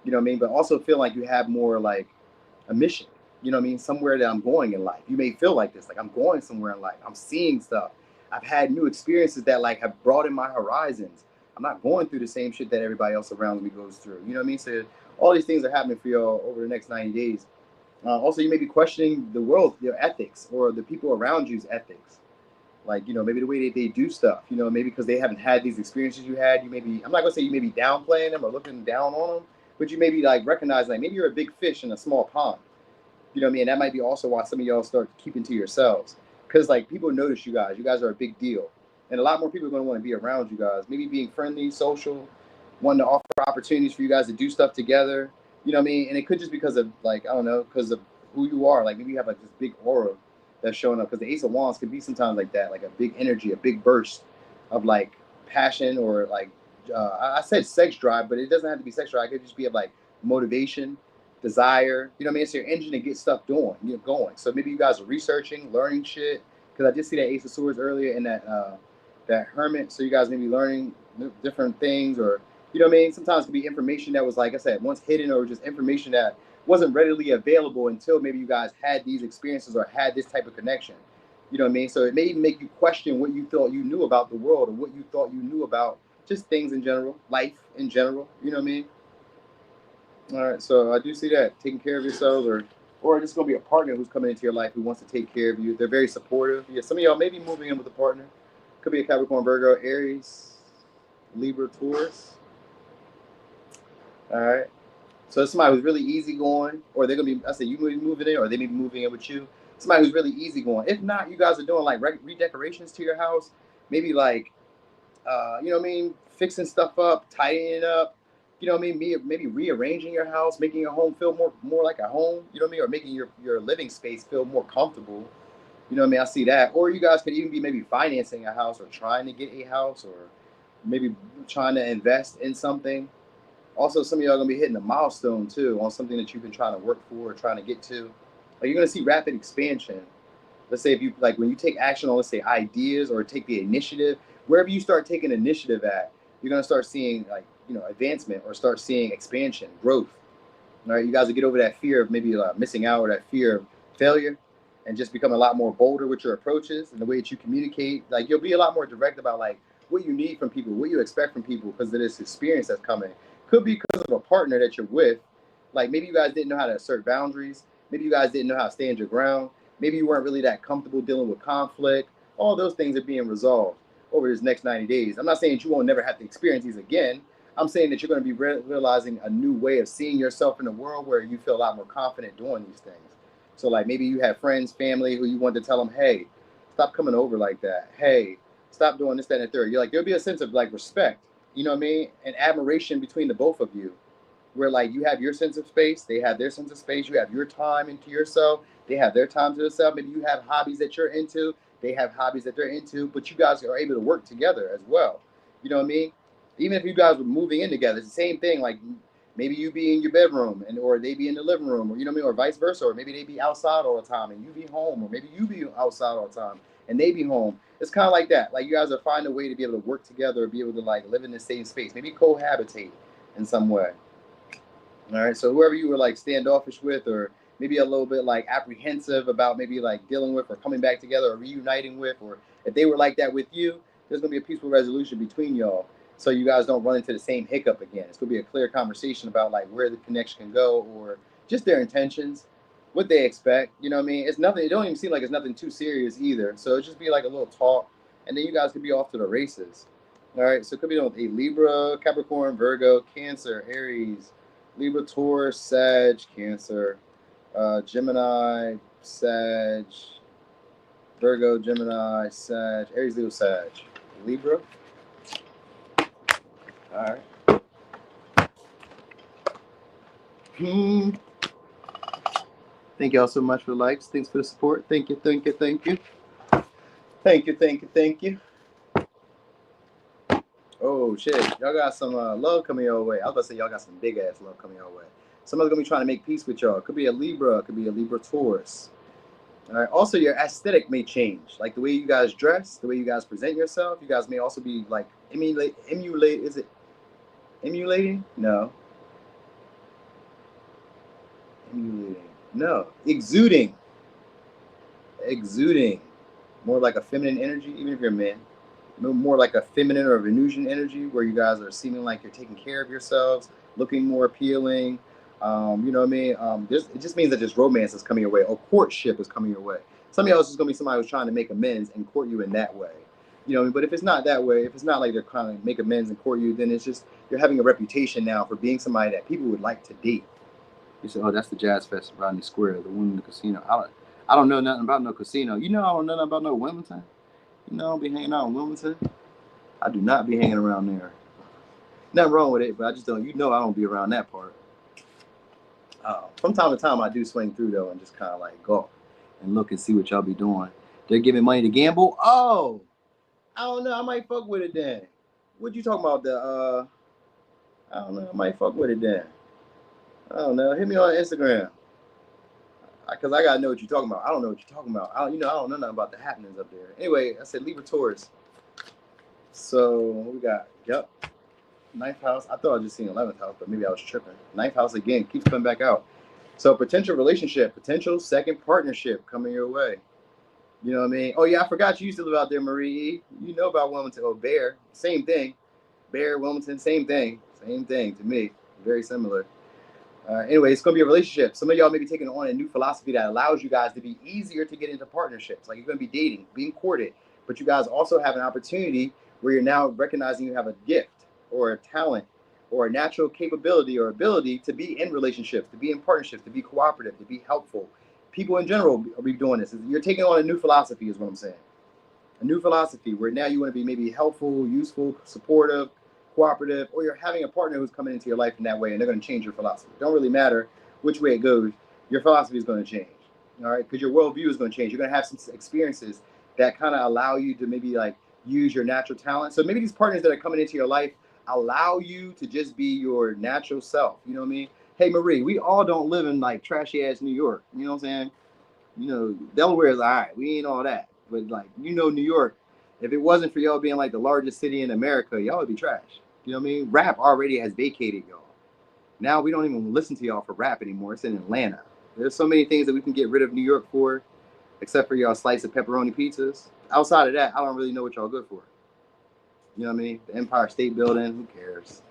You know what I mean? But also feel like you have more like a mission. You know what I mean? Somewhere that I'm going in life. You may feel like this, like I'm going somewhere in life. I'm seeing stuff. I've had new experiences that like have broadened my horizons. I'm not going through the same shit that everybody else around me goes through. You know what I mean? So all these things are happening for y'all over the next 90 days. Also, you may be questioning the world, their ethics, or the people around you's ethics. Like, you know, maybe the way they do stuff, you know, maybe because they haven't had these experiences you had, you may be, I'm not going to say you may be downplaying them or looking down on them, but you may be like recognizing, like, maybe you're a big fish in a small pond. You know what I mean? And that might be also why some of y'all start keeping to yourselves. Because, like, people notice you guys. You guys are a big deal. And a lot more people are going to want to be around you guys. Maybe being friendly, social, wanting to offer opportunities for you guys to do stuff together. You know what I mean? And it could just because of, like, I don't know, because of who you are. Like, maybe you have, like, this big aura that's showing up. Because the Ace of Wands can be sometimes like that, like a big energy, a big burst of, like, passion or, like, I said sex drive, but it doesn't have to be sex drive. It could just be of, like, motivation, desire. You know what I mean? It's your engine to get stuff doing, you know, going. So maybe you guys are researching, learning shit. Because I did see that Ace of Swords earlier in that Hermit. So you guys may be learning different things, or you know what I mean. Sometimes it could be information that was, like I said, once hidden, or just information that wasn't readily available until maybe you guys had these experiences or had this type of connection. You know what I mean? So it may make you question what you thought you knew about the world, or what you thought you knew about just things in general, life in general. You know what I mean? All right, so I do see that taking care of yourselves, or it's going to be a partner who's coming into your life who wants to take care of you. They're very supportive. Yeah, some of y'all may be moving in with a partner. Could be a Capricorn, Virgo, Aries, Libra, Taurus. All right, so somebody who's really easygoing, or they're gonna be. I say you may be moving in, or they may be moving in with you. Somebody who's really easygoing. If not, you guys are doing like redecorations to your house. Maybe like you know what I mean, fixing stuff up, tidying it up. You know what I mean? Maybe rearranging your house, making your home feel more like a home. You know what I mean? Or making your living space feel more comfortable. You know what I mean? I see that. Or you guys could even be maybe financing a house or trying to get a house or maybe trying to invest in something. Also, some of y'all are gonna be hitting a milestone too on something that you've been trying to work for or trying to get to. Like you're gonna see rapid expansion. Let's say if you like when you take action on, let's say, ideas or take the initiative, wherever you start taking initiative at, you're gonna start seeing, like, you know, advancement, or start seeing expansion, growth. All right, you guys will get over that fear of maybe missing out, or that fear of failure, and just become a lot more bolder with your approaches and the way that you communicate. Like you'll be a lot more direct about like what you need from people, what you expect from people, because of this experience that's coming. Could be because of a partner that you're with. Like maybe you guys didn't know how to assert boundaries. Maybe you guys didn't know how to stand your ground. Maybe you weren't really that comfortable dealing with conflict. All those things are being resolved over this next 90 days. I'm not saying that you won't never have to experience these again. I'm saying that you're going to be realizing a new way of seeing yourself in the world where you feel a lot more confident doing these things. So like maybe you have friends, family who you want to tell them, hey, stop coming over like that. Hey, stop doing this, that, and the third. You're like, there'll be a sense of like respect, you know what I mean? And admiration between the both of you, where like you have your sense of space, they have their sense of space, you have your time into yourself, they have their time to themselves. Maybe you have hobbies that you're into, they have hobbies that they're into, but you guys are able to work together as well. You know what I mean? Even if you guys were moving in together, it's the same thing. Like maybe you be in your bedroom and or they be in the living room, or you know what I mean, or vice versa, or maybe they be outside all the time and you be home, or maybe you be outside all the time and they be home. It's kind of like that. Like you guys are finding a way to be able to work together, be able to like live in the same space, maybe cohabitate in some way. All right. So whoever you were like standoffish with, or maybe a little bit like apprehensive about maybe like dealing with or coming back together or reuniting with, or if they were like that with you, there's gonna be a peaceful resolution between y'all. So you guys don't run into the same hiccup again. It's gonna be a clear conversation about like where the connection can go, or just their intentions, what they expect. You know what I mean? It's nothing. It don't even seem like it's nothing too serious either. So it just be like a little talk, and then you guys could be off to the races. All right. So it could be a Libra, Capricorn, Virgo, Cancer, Aries, Libra, Taurus, Sag, Cancer, Gemini, Sag, Virgo, Gemini, Sag, Aries, Leo, Sag, Libra. All right. Thank y'all so much for the likes. Thanks for the support. Thank you, thank you, thank you. Thank you, thank you, thank you. Oh, shit. Y'all got some love coming your way. I was about to say y'all got some big-ass love coming your way. Somebody's going to be trying to make peace with y'all. It could be a Libra. It could be a Libra Taurus. All right. Also, your aesthetic may change. Like the way you guys dress, the way you guys present yourself. You guys may also be like is it emulating? No. Emulating. No. Exuding. Exuding. More like a feminine energy, even if you're men. More like a feminine or a Venusian energy where you guys are seeming like you're taking care of yourselves, looking more appealing. You know what I mean? It just means that this romance is coming your way, or courtship is coming your way. Some of y'all is just going to be somebody who's trying to make amends and court you in that way. You know what I mean? But if it's not that way, if it's not like they're trying to make amends and court you, then it's just you're having a reputation now for being somebody that people would like to date. You say, oh, that's the Jazz Fest around the square, the one in the casino. I don't know nothing about no casino. You know I don't know nothing about no Wilmington. You know I don't be hanging out in Wilmington. I do not be hanging around there. Nothing wrong with it, but I just don't. You know I don't be around that part. From time to time, I do swing through though and just kind of like go and look and see what y'all be doing. They're giving money to gamble. Oh, I don't know. I might fuck with it then. What you talking about? I don't know. I might fuck with it then. I don't know. Hit me on Instagram. Because I gotta know what you're talking about. I don't know what you're talking about. I don't know nothing about the happenings up there. Anyway, I said Libra Taurus. So we got, yep, 9th house. I thought I just seen 11th house, but maybe I was tripping. 9th house again keeps coming back out. So potential relationship, potential second partnership coming your way. You know what I mean? Oh yeah, I forgot you used to live out there, Marie. You know about Wilmington. Oh, Bear, same thing. Bear, Wilmington, same thing. Same thing to me. Very similar. Anyway, it's going to be a relationship. Some of y'all may be taking on a new philosophy that allows you guys to be easier to get into partnerships. Like you're going to be dating, being courted, but you guys also have an opportunity where you're now recognizing you have a gift or a talent or a natural capability or ability to be in relationships, to be in partnerships, to be cooperative, to be helpful. People in general will be doing this. You're taking on a new philosophy is what I'm saying. A new philosophy where now you want to be maybe helpful, useful, supportive, cooperative, or you're having a partner who's coming into your life in that way and they're going to change your philosophy. It don't really matter which way it goes. Your philosophy is going to change, all right? Because your worldview is going to change. You're going to have some experiences that kind of allow you to maybe like use your natural talent. So maybe these partners that are coming into your life allow you to just be your natural self. You know what I mean? Hey, Marie, we all don't live in like trashy ass New York. You know what I'm saying? You know, Delaware is all right. We ain't all that. But like, you know, New York, if it wasn't for y'all being like the largest city in America, y'all would be trash. You know what I mean? Rap already has vacated y'all. Now we don't even listen to y'all for rap anymore. It's in Atlanta. There's so many things that we can get rid of New York for, except for y'all slice of pepperoni pizzas. Outside of that, I don't really know what y'all good for. You know what I mean? The Empire State Building, who cares?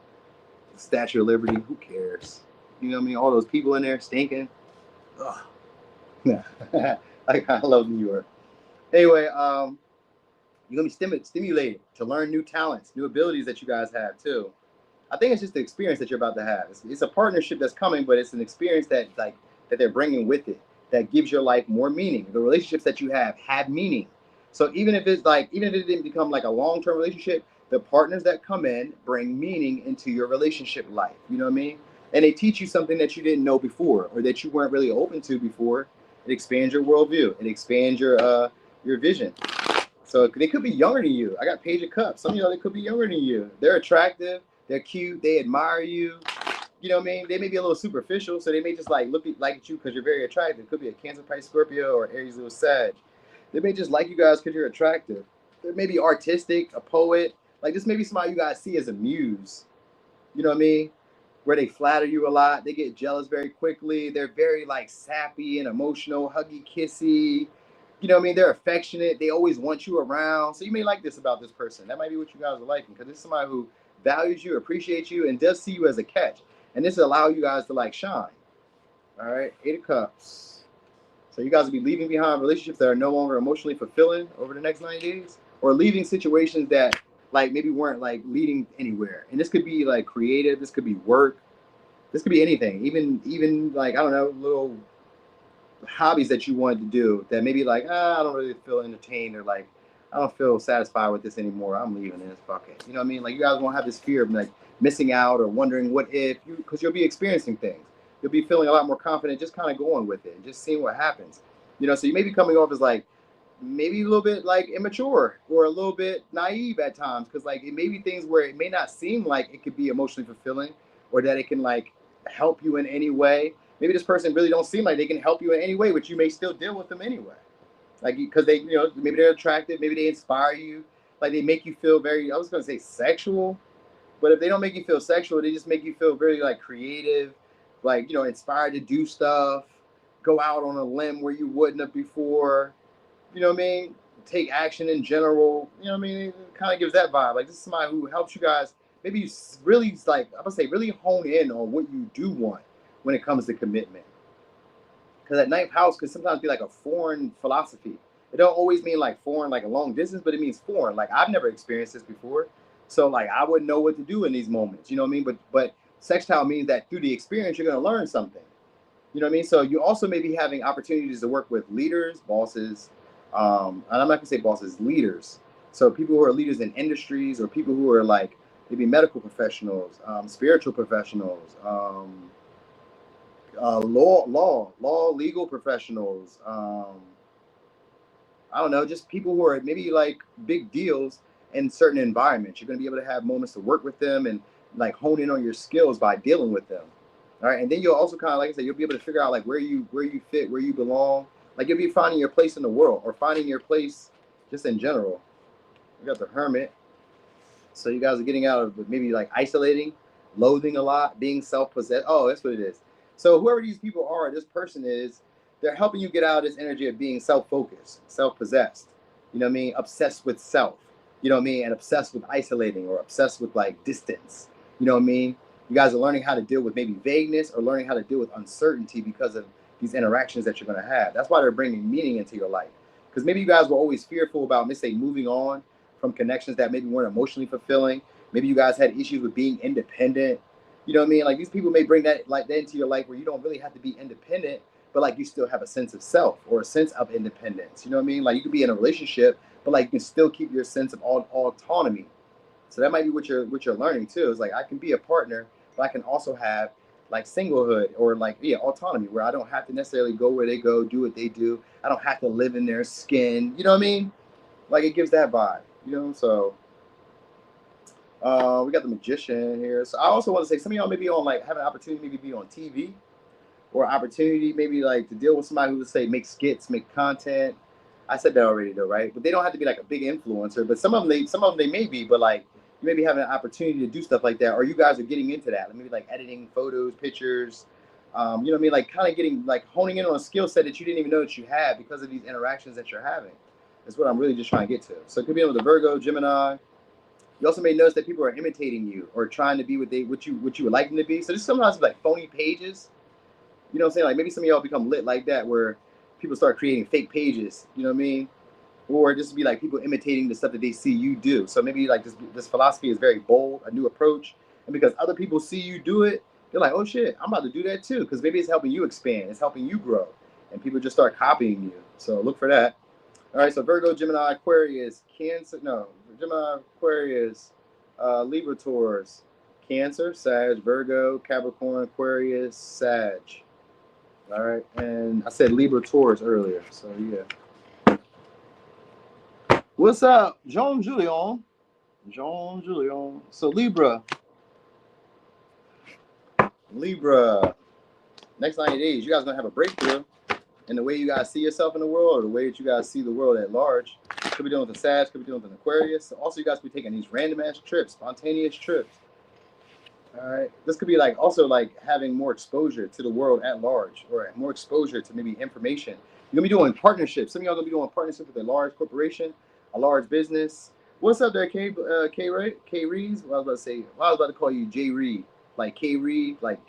The Statue of Liberty, who cares? You know what I mean? All those people in there stinking. Ugh. I love New York. Anyway, you're going to be stimulated to learn new talents, new abilities that you guys have too. I think it's just the experience that you're about to have. It's a partnership that's coming, but it's an experience that they're bringing with it that gives your life more meaning. The relationships that you have meaning. So even if it didn't become like a long-term relationship, the partners that come in bring meaning into your relationship life. You know what I mean? And they teach you something that you didn't know before or that you weren't really open to before. It expands your worldview. It expands your vision. So they could be younger than you. I got Page of Cups. Some of y'all, they could be younger than you. They're attractive. They're cute. They admire you. You know what I mean? They may be a little superficial, so they may just like look at you because you're very attractive. It could be a Cancer, Pisces, Scorpio, or Aries, Leo, Sag. They may just like you guys because you're attractive. They may be artistic, a poet. Like this may be somebody you guys see as a muse. You know what I mean? Where they flatter you a lot. They get jealous very quickly. They're very like sappy and emotional, huggy, kissy. You know what I mean? They're affectionate. They always want you around. So you may like this about this person. That might be what you guys are liking because it's somebody who values you, appreciates you, and does see you as a catch. And this will allow you guys to like shine. All right, 8 of Cups. So you guys will be leaving behind relationships that are no longer emotionally fulfilling over the next 90 days, or leaving situations that like maybe weren't like leading anywhere. And this could be like creative. This could be work. This could be anything. Even like, I don't know, little hobbies that you wanted to do that maybe like, I don't really feel entertained or like, I don't feel satisfied with this anymore. I'm leaving this. Fuck it. You know what I mean? Like you guys won't have this fear of like missing out or wondering what if, because you'll be experiencing things. you'll be feeling a lot more confident, just kind of going with it and just seeing what happens. You know, so you may be coming off as like maybe a little bit like immature or a little bit naive at times, because like it may be things where it may not seem like it could be emotionally fulfilling or that it can like help you in any way. Maybe this person really don't seem like they can help you in any way, but you may still deal with them anyway. Like, because they, you know, maybe they're attractive, maybe they inspire you, like they make you feel very, I was going to say sexual, but if they don't make you feel sexual, they just make you feel very like creative, like, you know, inspired to do stuff, go out on a limb where you wouldn't have before, you know what I mean? Take action in general, you know what I mean? It kind of gives that vibe. Like, this is somebody who helps you guys maybe you really, like, I'm going to say, really hone in on what you do want when it comes to commitment. Because that ninth house could sometimes be like a foreign philosophy. It don't always mean like foreign, like a long distance, but it means foreign. Like, I've never experienced this before. So, like, I wouldn't know what to do in these moments. You know what I mean? But sextile means that through the experience, you're going to learn something. You know what I mean? So you also may be having opportunities to work with leaders, bosses, and I'm not going to say bosses, leaders. So people who are leaders in industries, or people who are like maybe medical professionals, spiritual professionals, legal professionals. I don't know, just people who are maybe like big deals in certain environments. You're going to be able to have moments to work with them and like hone in on your skills by dealing with them. All right, and then you'll also kind of, like I said, you'll be able to figure out like where you fit, where you belong. Like, you'll be finding your place in the world, or finding your place just in general. We got the Hermit. So you guys are getting out of maybe like isolating, loathing a lot, being self-possessed. Oh, that's what it is. So whoever these people are, this person is, they're helping you get out of this energy of being self-focused, self-possessed. You know what I mean? Obsessed with self. You know what I mean? And obsessed with isolating, or obsessed with like distance. You know what I mean? You guys are learning how to deal with maybe vagueness, or learning how to deal with uncertainty because of these interactions that you're going to have. That's why they're bringing meaning into your life. Because maybe you guys were always fearful about, let's say, moving on from connections that maybe weren't emotionally fulfilling. Maybe you guys had issues with being independent. You know what I mean? Like, these people may bring that like that into your life, where you don't really have to be independent, but like you still have a sense of self, or a sense of independence. You know what I mean? Like, you could be in a relationship, but like you can still keep your sense of autonomy. So that might be what you're learning too. Is like, I can be a partner, but I can also have like singlehood, or like, yeah, autonomy, where I don't have to necessarily go where they go, do what they do. I don't have to live in their skin. You know what I mean? Like, it gives that vibe. You know, so we got the Magician here. So I also want to say, some of y'all may be on, like, have an opportunity maybe be on TV, or opportunity maybe like to deal with somebody who would say make skits, make content. I said that already though, right? But they don't have to be like a big influencer. But some of them they may be. But like, you may be having an opportunity to do stuff like that, or you guys are getting into that. Maybe like editing photos, pictures. You know what I mean? Like, kind of getting like honing in on a skill set that you didn't even know that you had because of these interactions that you're having. That's what I'm really just trying to get to. So it could be with the Virgo, Gemini. You also may notice that people are imitating you, or trying to be what you would like them to be. So this sometimes like phony pages. You know what I'm saying? Like, maybe some of y'all become lit like that, where people start creating fake pages. You know what I mean? Or just be like people imitating the stuff that they see you do. So maybe like this philosophy is very bold, a new approach, and because other people see you do it, they're like, oh shit, I'm about to do that too. Because maybe it's helping you expand, it's helping you grow, and people just start copying you. So look for that. All right, so Virgo, Gemini, Aquarius, Cancer, no, Gemini, Aquarius, Libra, Taurus, Cancer, Sag, Virgo, Capricorn, Aquarius, Sag. All right, and I said Libra, Taurus earlier, so yeah. What's up, Jean Julien? Jean Julien. So Libra, next 90 days, you guys are gonna have a breakthrough in the way you guys see yourself in the world, or the way that you guys see the world at large. Could be dealing with a Sag, could be dealing with an Aquarius. Also, you guys could be taking these random ass trips, spontaneous trips. All right, this could be like also like having more exposure to the world at large, or more exposure to maybe information. You're gonna be doing partnerships. Some of y'all gonna be doing partnerships with a large corporation, a large business. What's up there, K Reeves? Well, I was about to say, well, I was about to call you J Reed, like K Reed, like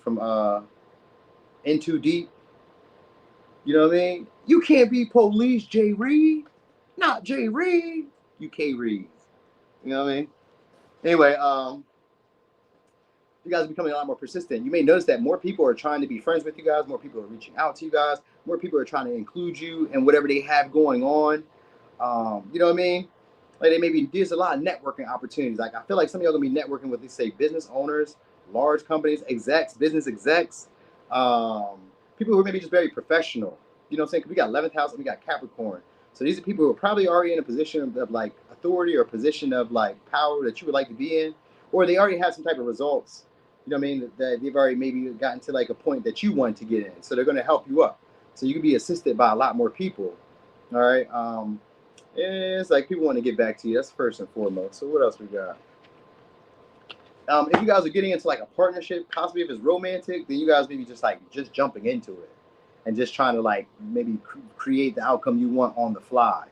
from In Too Deep. You know what I mean? You can't be police, J Reed. Not J Reed. You K Reed. You know what I mean? Anyway, you guys are becoming a lot more persistent. You may notice that more people are trying to be friends with you guys. More people are reaching out to you guys. More people are trying to include you in whatever they have going on. You know what I mean? Like, there's a lot of networking opportunities. Like, I feel like some of y'all gonna be networking with, let's say, business owners, large companies, execs, business execs. People who are maybe just very professional. You know what I'm saying? 'Cause we got 11th house and we got Capricorn. So these are people who are probably already in a position of like authority or a position of like power that you would like to be in, or they already have some type of results. You know what I mean? That they've already maybe gotten to like a point that you want to get in. So they're going to help you up. So you can be assisted by a lot more people. All right. It's like people want to get back to you. That's first and foremost. So what else we got? If you guys are getting into like a partnership, possibly if it's romantic, then you guys maybe just like just jumping into it and just trying to like maybe create the outcome you want on the fly.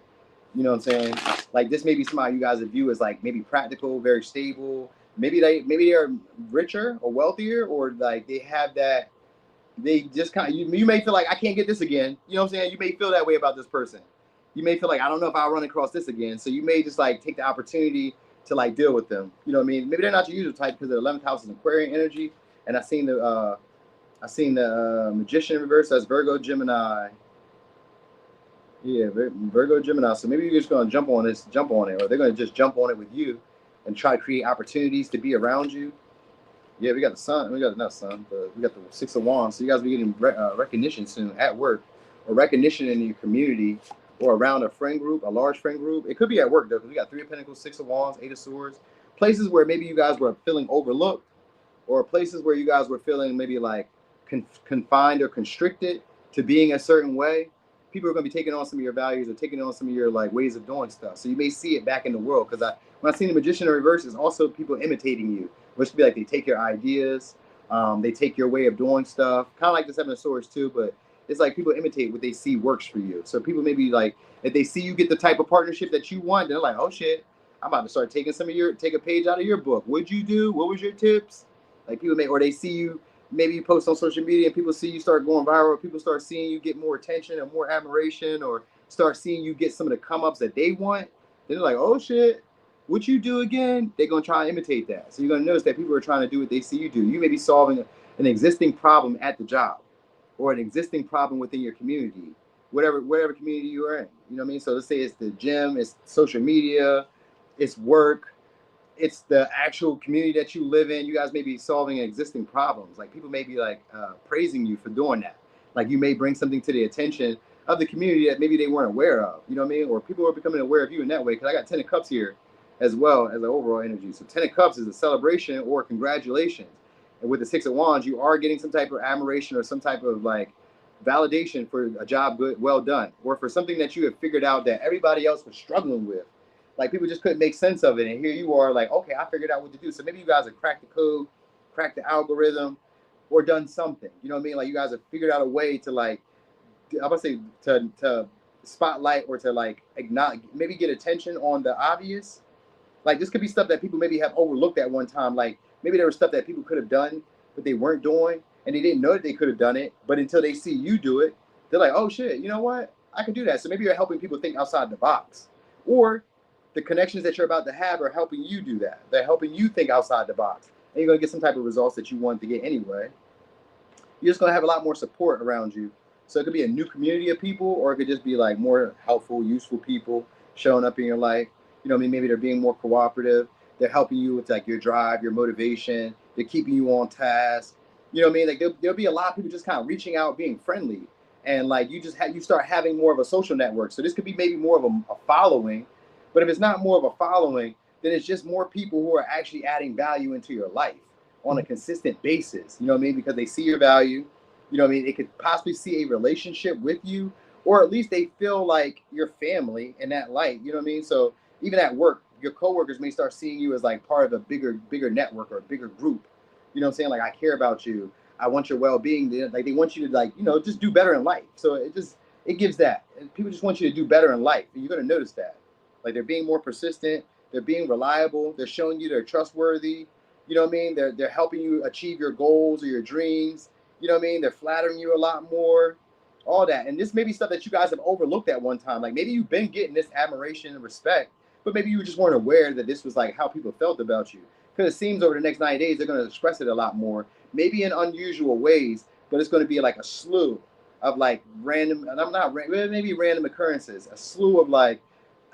You know what I'm saying? Like this may be somebody you guys view as like maybe practical, very stable. Maybe they're richer or wealthier, or like they have that. They just kind of you may feel like I can't get this again. You know what I'm saying? You may feel that way about this person. You may feel like I don't know if I'll run across this again. So you may just like take the opportunity to like deal with them. You know what I mean? Maybe they're not your usual type because their 11th house is Aquarian energy, and I seen the Magician in reverse. That's Virgo, Gemini. Yeah, Virgo, Gemini. So maybe you're just gonna jump on it, or they're gonna just jump on it with you, and try to create opportunities to be around you. Yeah, we got the sun. We got enough sun, but we got the 6 of Wands. So you guys will be getting recognition soon at work, or recognition in your community, or around a friend group, a large friend group. It could be at work though, because we got 3 of Pentacles, 6 of Wands, 8 of Swords. Places where maybe you guys were feeling overlooked, or places where you guys were feeling maybe like confined or constricted to being a certain way. People are going to be taking on some of your values or taking on some of your like ways of doing stuff. So you may see it back in the world, because when I see the Magician in reverse, it's also people imitating you, which could be like they take your ideas, they take your way of doing stuff, kind of like the 7 of Swords too. But it's like people imitate what they see works for you. So people maybe like if they see you get the type of partnership that you want, they're like, oh shit, I'm about to start taking take a page out of your book. What'd you do? What was your tips? Like people or they see you. Maybe you post on social media and people see you start going viral. People start seeing you get more attention and more admiration, or start seeing you get some of the come ups that they want. Then they're like, oh shit, what you do again? They're going to try and imitate that. So you're going to notice that people are trying to do what they see you do. You may be solving an existing problem at the job, or an existing problem within your community, whatever community you are in. You know what I mean? So let's say it's the gym, it's social media, it's work, it's the actual community that you live in. You guys may be solving existing problems. Like people may be like praising you for doing that. Like you may bring something to the attention of the community that maybe they weren't aware of. You know what I mean? Or people are becoming aware of you in that way. Because I got 10 of Cups here as well as the overall energy. So 10 of Cups is a celebration or congratulations. And with the 6 of Wands, you are getting some type of admiration or some type of like validation for a job well done, or for something that you have figured out that everybody else was struggling with. Like people just couldn't make sense of it, and here you are, like, okay, I figured out what to do. So maybe you guys have cracked the code, cracked the algorithm, or done something. You know what I mean? Like you guys have figured out a way to like, I'm gonna say to spotlight or to like acknowledge, maybe get attention on the obvious. Like this could be stuff that people maybe have overlooked at one time. Like maybe there was stuff that people could have done, but they weren't doing, and they didn't know that they could have done it. But until they see you do it, they're like, oh shit, you know what? I can do that. So maybe you're helping people think outside the box, or the connections that you're about to have are helping you do that. They're helping you think outside the box. And you're going to get some type of results that you want to get anyway. You're just going to have a lot more support around you. So it could be a new community of people, or it could just be like more helpful, useful people showing up in your life. You know what I mean? Maybe they're being more cooperative. They're helping you with like your drive, your motivation. They're keeping you on task. You know what I mean? Like there'll be a lot of people just kind of reaching out, being friendly. And like you start having more of a social network. So this could be maybe more of a following. But if it's not more of a following, then it's just more people who are actually adding value into your life on a consistent basis. You know what I mean? Because they see your value. You know what I mean? They could possibly see a relationship with you, or at least they feel like your family in that light. You know what I mean? So even at work, your coworkers may start seeing you as like part of a bigger network or a bigger group. You know what I'm saying? Like, I care about you. I want your well-being. Like they want you to like, just do better in life. So it gives that. And people just want you to do better in life. And you're going to notice that. Like they're being more persistent, they're being reliable, they're showing you they're trustworthy. You know what I mean? They're helping you achieve your goals or your dreams. You know what I mean? They're flattering you a lot more, all that. And this may be stuff that you guys have overlooked at one time. Like maybe you've been getting this admiration and respect, but maybe you just weren't aware that this was like how people felt about you. Because it seems over the next 90 days, they're going to express it a lot more, maybe in unusual ways, but it's going to be like a slew of like random, and I'm not, maybe random occurrences, a slew of like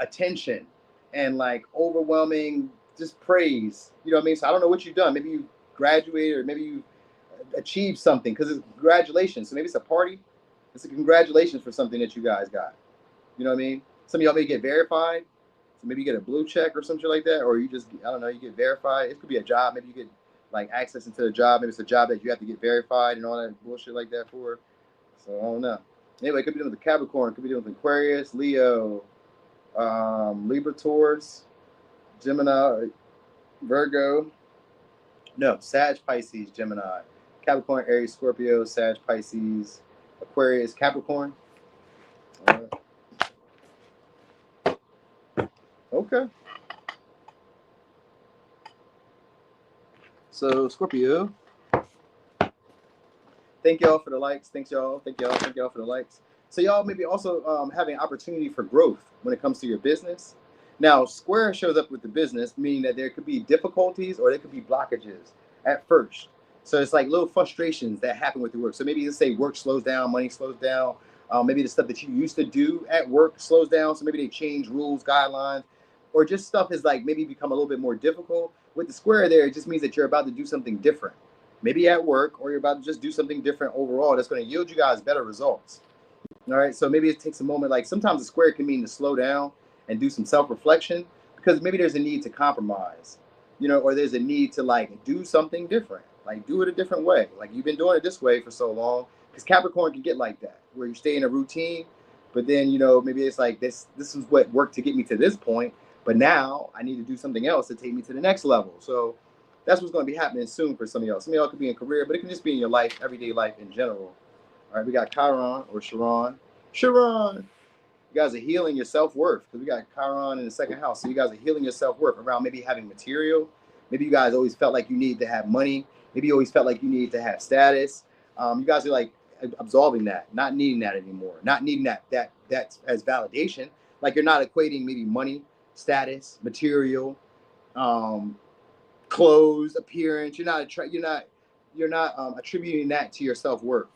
attention and like overwhelming just praise. You know what I mean? So I don't know what you've done. Maybe you graduated, or maybe you achieved something because it's congratulations. So maybe it's a party. It's a congratulations for something that you guys got. You know what I mean? Some of y'all may get verified. So maybe you get a blue check or something like that, or you just, I don't know, you get verified. It could be a job. Maybe you get like access into the job. Maybe it's a job that you have to get verified and all that bullshit like that for. So I don't know. Anyway, it could be dealing with the Capricorn. It could be dealing with Aquarius, Leo, Libra, Taurus, Gemini, Virgo. No, Sag, Pisces, Gemini, Capricorn, Aries, Scorpio, Sag, Pisces, Aquarius, Capricorn. Okay. So Scorpio. Thank y'all for the likes. Thanks y'all. Thank y'all for the likes. So y'all maybe also having opportunity for growth when it comes to your business. Now, square shows up with the business, meaning that there could be difficulties or there could be blockages at first. So it's like little frustrations that happen with your work. So maybe let's say work slows down, money slows down. Maybe the stuff that you used to do at work slows down. So maybe they change rules, guidelines, or just stuff is like maybe become a little bit more difficult. With the square there, it just means that you're about to do something different. Maybe at work, or you're about to just do something different overall that's going to yield you guys better results. All right, so maybe it takes a moment. Like sometimes a square can mean to slow down and do some self-reflection because maybe there's a need to compromise, you know, or there's a need to like do something different, like do it a different way. Like you've been doing it this way for so long, because Capricorn can get like that, where you stay in a routine, but then, you know, maybe it's like this is what worked to get me to this point, but now I need to do something else to take me to the next level. So that's what's going to be happening soon for some of y'all. Some of y'all could be in career, but it can just be in your life, everyday life in general. All right, we got Chiron or Sharon. Sharon, you guys are healing your self-worth because we got Chiron in the second house. So you guys are healing your self-worth around maybe having material. Maybe you guys always felt like you need to have money. Maybe you always felt like you need to have status. You guys are like absolving that, not needing that anymore, not needing that as validation. Like you're not equating maybe money, status, material, clothes, appearance. You're not attributing that to your self-worth.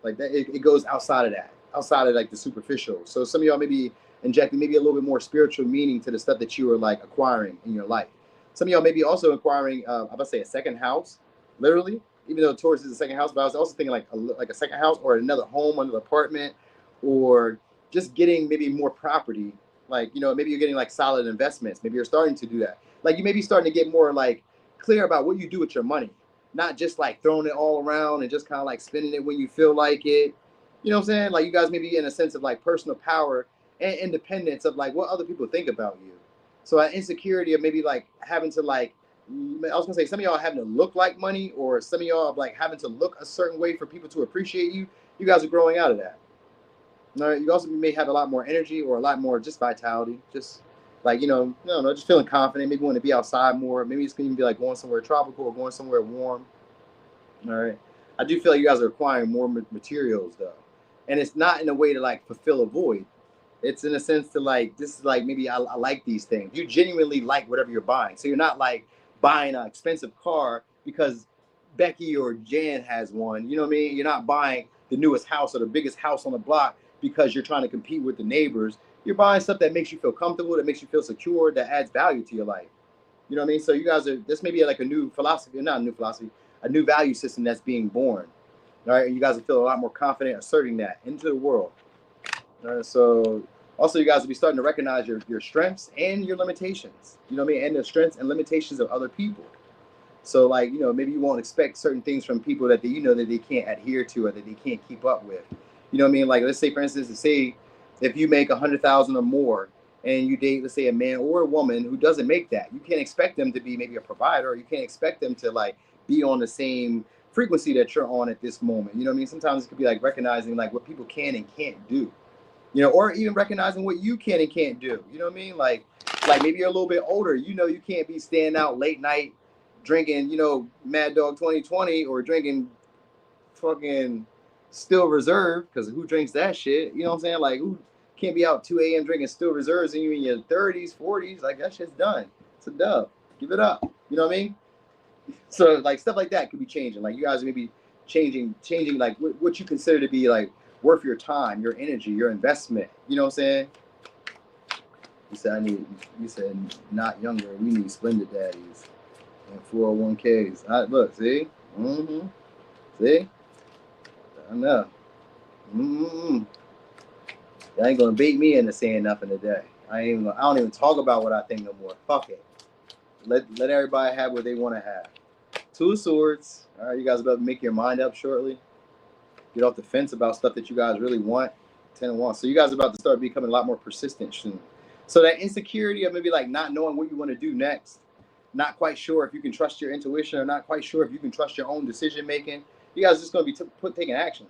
Like that, it goes outside of that, outside of like the superficial. So some of y'all maybe injecting maybe a little bit more spiritual meaning to the stuff that you are like acquiring in your life. Some of y'all maybe also acquiring, I'm about to say a second house, literally, even though Taurus is a second house, but I was also thinking like a second house or another home, another apartment, or just getting maybe more property. Like, you know, maybe you're getting like solid investments. Maybe you're starting to do that. Like you may be starting to get more like clear about what you do with your money. Not just like throwing it all around and just kind of like spending it when you feel like it. You know what I'm saying? Like you guys maybe in a sense of like personal power and independence of like what other people think about you. So that insecurity of maybe like having to like, I was gonna say some of y'all having to look like money, or some of y'all like having to look a certain way for people to appreciate you. You guys are growing out of that. All right, you also may have a lot more energy or a lot more just vitality, just like, you know, no, just feeling confident. Maybe want to be outside more. Maybe it's going to be like going somewhere tropical or going somewhere warm. All right. I do feel like you guys are acquiring more materials though. And it's not in a way to like fulfill a void. It's in a sense to like, this is like, maybe I like these things. You genuinely like whatever you're buying. So you're not like buying an expensive car because Becky or Jan has one. You know what I mean? You're not buying the newest house or the biggest house on the block because you're trying to compete with the neighbors. You're buying stuff that makes you feel comfortable, that makes you feel secure, that adds value to your life. You know what I mean? So you guys are, this may be like a new philosophy, not a new philosophy, a new value system that's being born. All right, and you guys will feel a lot more confident asserting that into the world. All right, so also you guys will be starting to recognize your strengths and your limitations. You know what I mean? And the strengths and limitations of other people. So like, you know, maybe you won't expect certain things from people that you know that they can't adhere to or that they can't keep up with. You know what I mean? Like let's say for instance, say if you make 100,000 or more and you date, let's say a man or a woman who doesn't make that, you can't expect them to be maybe a provider, or you can't expect them to like be on the same frequency that you're on at this moment. You know what I mean? Sometimes it could be like recognizing like what people can and can't do, you know, or even recognizing what you can and can't do. You know what I mean? Like maybe you're a little bit older, you know, you can't be staying out late night drinking, you know, Mad Dog 2020 or drinking fucking Still Reserve, because who drinks that shit? You know what I'm saying? Like, who can't be out 2 a.m. drinking Still Reserves and you in your 30s, 40s? Like, that shit's done. It's a dub. Give it up. You know what I mean? So, like, stuff like that could be changing. Like, you guys may be changing like what you consider to be like worth your time, your energy, your investment. You know what I'm saying? You said not younger. We need splendid daddies and 401ks. Look, see? Mm-hmm. See? I know. Y'all ain't gonna bait me into saying nothing today. I don't even talk about what I think no more. Fuck it. Let everybody have what they want to have. Two of Swords. All right, you guys about to make your mind up shortly. Get off the fence about stuff that you guys really want. 10 of Wands. So you guys are about to start becoming a lot more persistent soon. So that insecurity of maybe like not knowing what you want to do next, not quite sure if you can trust your intuition or not quite sure if you can trust your own decision making, you guys are just going to be taking action.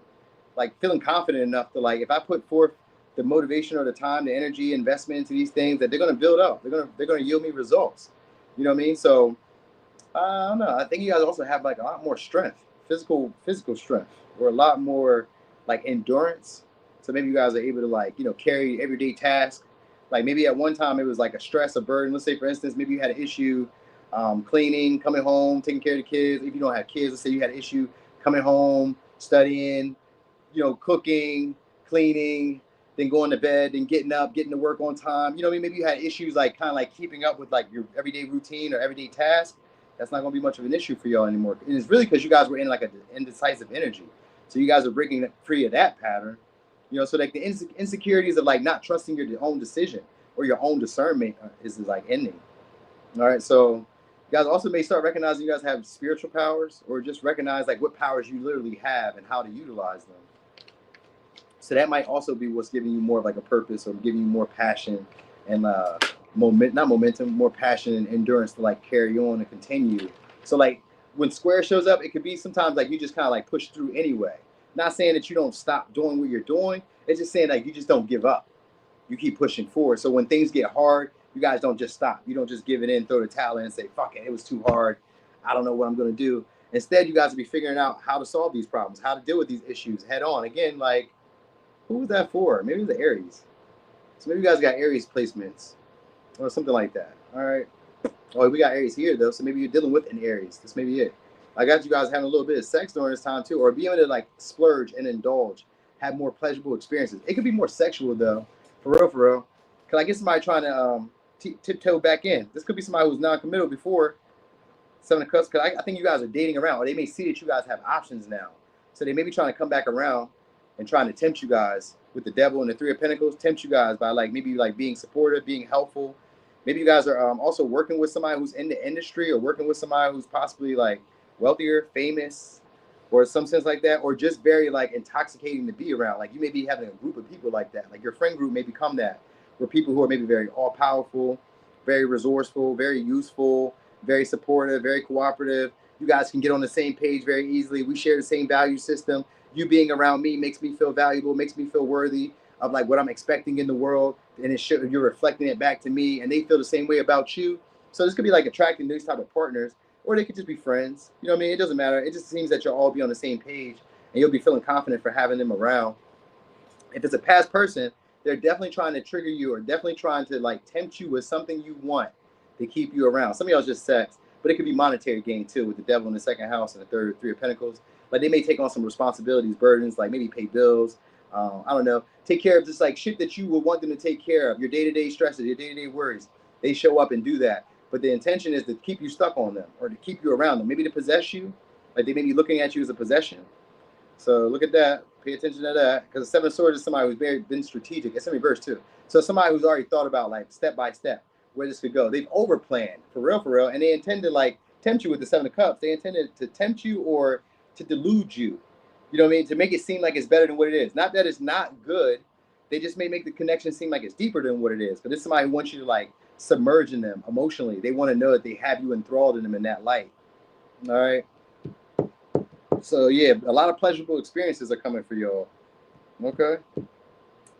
Like feeling confident enough to like, if I put forth the motivation or the time, the energy, investment into these things, that they're going to build up. They're going to yield me results. You know what I mean? So I don't know. I think you guys also have like a lot more strength, physical strength, or a lot more like endurance. So maybe you guys are able to like, you know, carry everyday tasks. Like maybe at one time it was like a stress, a burden. Let's say for instance, maybe you had an issue cleaning, coming home, taking care of the kids. If you don't have kids, let's say you had an issue coming home, studying, you know, cooking, cleaning, then going to bed, then getting up, getting to work on time. You know what I mean? Maybe you had issues like kind of like keeping up with like your everyday routine or everyday task. That's not going to be much of an issue for y'all anymore. And it's really because you guys were in like an indecisive energy. So you guys are breaking free of that pattern. You know, so like the insecurities of like not trusting your own decision or your own discernment is like ending. All right, so you guys also may start recognizing you guys have spiritual powers, or just recognize like what powers you literally have and how to utilize them. So that might also be what's giving you more of like a purpose, or giving you more passion and more passion and endurance to like carry on and continue. So like when Square shows up, it could be sometimes like you just kind of like push through anyway. Not saying that you don't stop doing what you're doing. It's just saying like you just don't give up. You keep pushing forward. So when things get hard, you guys don't just stop. You don't just give it in, throw the towel in, and say, fuck it, it was too hard. I don't know what I'm going to do. Instead, you guys will be figuring out how to solve these problems, how to deal with these issues head on. Again, like, who was that for? Maybe it was the Aries. So maybe you guys got Aries placements or something like that. All right. Oh, we got Aries here, though. So maybe you're dealing with an Aries. This may be it. I got you guys having a little bit of sex during this time, too, or being able to, like, splurge and indulge, have more pleasurable experiences. It could be more sexual, though. For real, for real. Because I get somebody trying to tiptoe back in. This could be somebody who's non-committal before Seven of Cups. Because I think you guys are dating around, or they may see that you guys have options now. So they may be trying to come back around and trying to tempt you guys with the Devil and the Three of Pentacles. Tempt you guys by like maybe like being supportive, being helpful. Maybe you guys are also working with somebody who's in the industry, or working with somebody who's possibly like wealthier, famous, or some sense like that, or just very like intoxicating to be around. Like you may be having a group of people like that. Like your friend group may become that, where people who are maybe very all powerful, very resourceful, very useful, very supportive, very cooperative. You guys can get on the same page very easily. We share the same value system. You being around me makes me feel valuable, makes me feel worthy of like what I'm expecting in the world, and you're reflecting it back to me, and they feel the same way about you. So this could be like attracting these type of partners, or they could just be friends. You know what I mean? It doesn't matter. It just seems that you'll all be on the same page, and you'll be feeling confident for having them around. If it's a past person, they're definitely trying to trigger you, or definitely trying to like tempt you with something you want to keep you around. Some of y'all just sex, but it could be monetary gain too, with the Devil in the second house and the Three of Pentacles. Like they may take on some responsibilities, burdens, like maybe pay bills. I don't know, take care of just like shit that you would want them to take care of, your day-to-day stresses, your day-to-day worries. They show up and do that, but the intention is to keep you stuck on them, or to keep you around them, maybe to possess you. Like they may be looking at you as a possession. So look at that, pay attention to that, because the Seven of Swords is somebody who's been strategic. It's in reverse too. So somebody who's already thought about like step by step where this could go. They've overplanned for real, and they intend to like tempt you with the Seven of Cups. They intended to tempt you or to delude you. You know what I mean? To make it seem like it's better than what it is. Not that it's not good. They just may make the connection seem like it's deeper than what it is. But it's somebody who wants you to like submerge in them emotionally. They want to know that they have you enthralled in them in that light. All right. So yeah, a lot of pleasurable experiences are coming for y'all. Okay.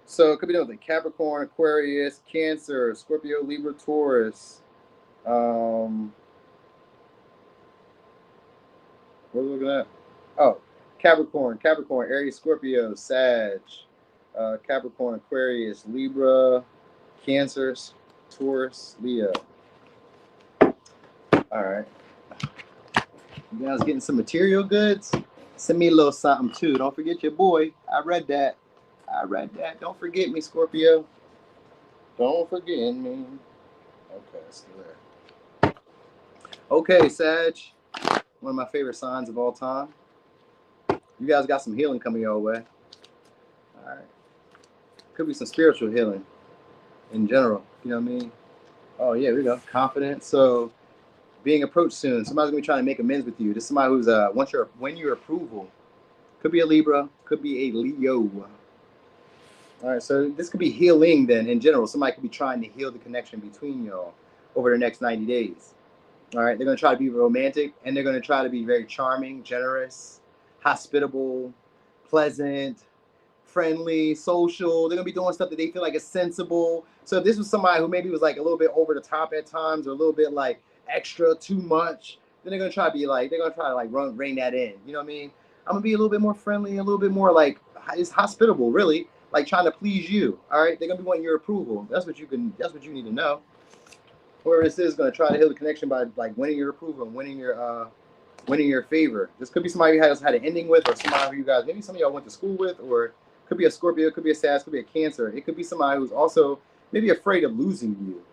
So it could be done with like Capricorn, Aquarius, Cancer, Scorpio, Libra, Taurus. What are we looking at? Oh, Capricorn, Aries, Scorpio, Sag, Capricorn, Aquarius, Libra, Cancer, Taurus, Leo. All right. You guys getting some material goods? Send me a little something too. Don't forget your boy. I read that. Don't forget me, Scorpio. Don't forget me. Okay, still there. Okay, Sag. One of my favorite signs of all time. You guys got some healing coming your way. All right. Could be some spiritual healing in general. You know what I mean? Oh, yeah, we go. Confidence. So being approached soon. Somebody's going to be trying to make amends with you. This is somebody who's, when your approval. Could be a Libra. Could be a Leo. All right, so this could be healing then in general. Somebody could be trying to heal the connection between y'all over the next 90 days. All right, they're going to try to be romantic, and they're going to try to be very charming, generous, hospitable, pleasant, friendly, social. They're going to be doing stuff that they feel like is sensible. So if this was somebody who maybe was like a little bit over the top at times or a little bit like extra, too much, then they're going to try to be like, they're going to try to like rein that in. You know what I mean? I'm going to be a little bit more friendly, a little bit more like, it's hospitable, really. Like trying to please you. All right, they're gonna be wanting your approval. That's what you need to know. Whoever this is gonna try to heal the connection by like winning your approval and winning your favor. This could be somebody you had an ending with, or somebody who you guys, maybe some of y'all went to school with, or it could be a Scorpio, it could be a Sag, could be a Cancer. It could be somebody who's also maybe afraid of losing you.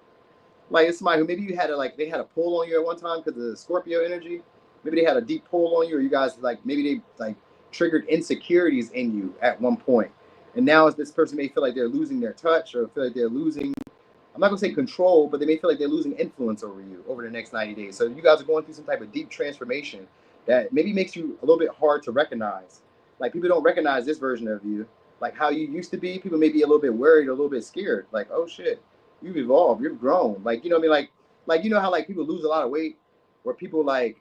Like it's somebody who maybe they had a pull on you at one time because of the Scorpio energy. Maybe they had a deep pull on you, or you guys maybe they triggered insecurities in you at one point. And now this person may feel like they're losing their touch, or feel like they're losing, I'm not going to say control, but they may feel like they're losing influence over you over the next 90 days. So you guys are going through some type of deep transformation that maybe makes you a little bit hard to recognize. Like people don't recognize this version of you. Like how you used to be, people may be a little bit worried, a little bit scared. Like, oh shit, you've evolved, you've grown. Like, you know what I mean? Like you know how like people lose a lot of weight, or people like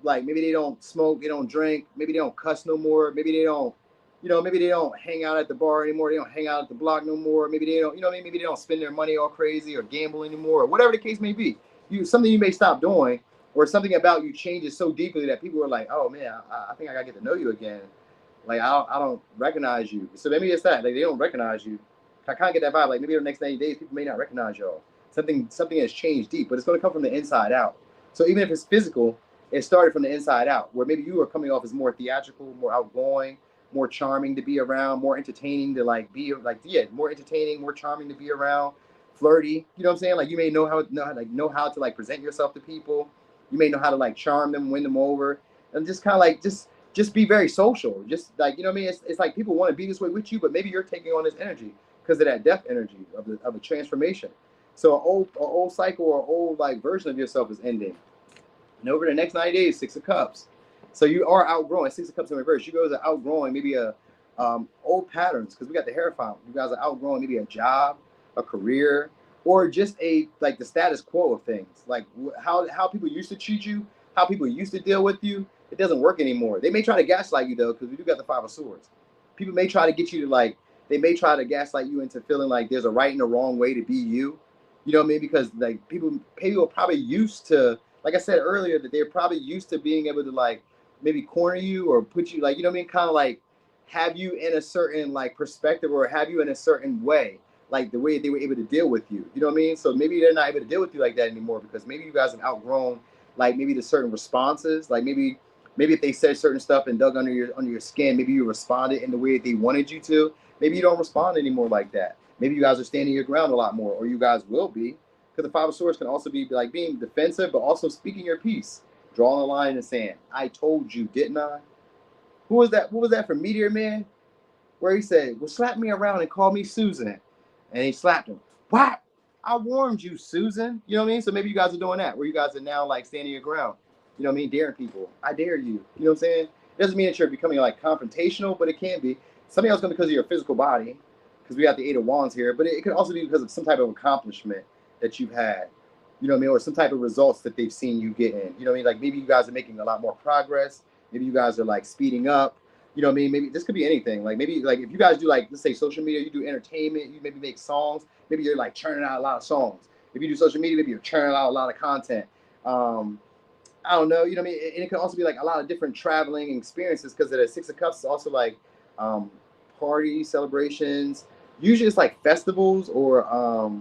maybe they don't smoke, they don't drink, maybe they don't cuss no more, maybe they don't, maybe they don't hang out at the bar anymore. They don't hang out at the block no more. Maybe they don't, maybe they don't spend their money all crazy or gamble anymore, or whatever the case may be. Something you may stop doing, or something about you changes so deeply that people are like, oh man, I think I gotta get to know you again. Like I don't recognize you. So maybe it's that, like they don't recognize you. I kind of get that vibe. Like maybe in the next 90 days, people may not recognize y'all. Something has changed deep, but it's going to come from the inside out. So even if it's physical, it started from the inside out, where maybe you are coming off as more theatrical, more outgoing, more charming to be around, more entertaining to more entertaining, more charming to be around, flirty. You know what I'm saying? Like you may know how to like present yourself to people. You may know how to like charm them, win them over, and just kind of like just be very social. Just like, you know what I mean? It's like people want to be this way with you, but maybe you're taking on this energy because of that death energy of the transformation. So an old cycle or old like version of yourself is ending. And over the next 90 days, 6 of Cups. So you are outgrowing. 6 of Cups in reverse. You guys are outgrowing maybe old patterns, because we got the Hierophant. You guys are outgrowing maybe a job, a career, or just the status quo of things. Like how people used to treat you, how people used to deal with you. It doesn't work anymore. They may try to gaslight you though, because we do got the 5 of Swords. People may try to get you to they may try to gaslight you into feeling like there's a right and a wrong way to be you. You know what I mean? Because like people are probably used to, like I said earlier, that they're probably used to being able to maybe corner you or put you you know what I mean? Kind of have you in a certain perspective, or have you in a certain way, like the way they were able to deal with you. You know what I mean? So maybe they're not able to deal with you like that anymore, because maybe you guys have outgrown maybe the certain responses. Like maybe if they said certain stuff and dug under your skin, maybe you responded in the way that they wanted you to. Maybe you don't respond anymore like that. Maybe you guys are standing your ground a lot more, or you guys will be, because the 5 of Swords can also be being defensive, but also speaking your piece, drawing a line in the sand. I told you, didn't I? Who was that? What was that from Meteor Man? Where he said, well, slap me around and call me Susan. And he slapped him. What? I warned you, Susan. You know what I mean? So maybe you guys are doing that, where you guys are now standing your ground. You know what I mean? Daring people. I dare you. You know what I'm saying? It doesn't mean that you're becoming confrontational, but it can be. Something else because of your physical body, because we got the 8 of Wands here, but it could also be because of some type of accomplishment that you've had. You know what I mean? Or some type of results that they've seen you get in. You know what I mean? Maybe you guys are making a lot more progress. Maybe you guys are speeding up. You know what I mean? Maybe this could be anything. Maybe if you guys do let's say social media, you do entertainment, you maybe make songs. Maybe you're churning out a lot of songs. If you do social media, maybe you're churning out a lot of content. I don't know. You know what I mean? And it can also be a lot of different traveling experiences, because the 6 of Cups is also party celebrations. Usually it's festivals or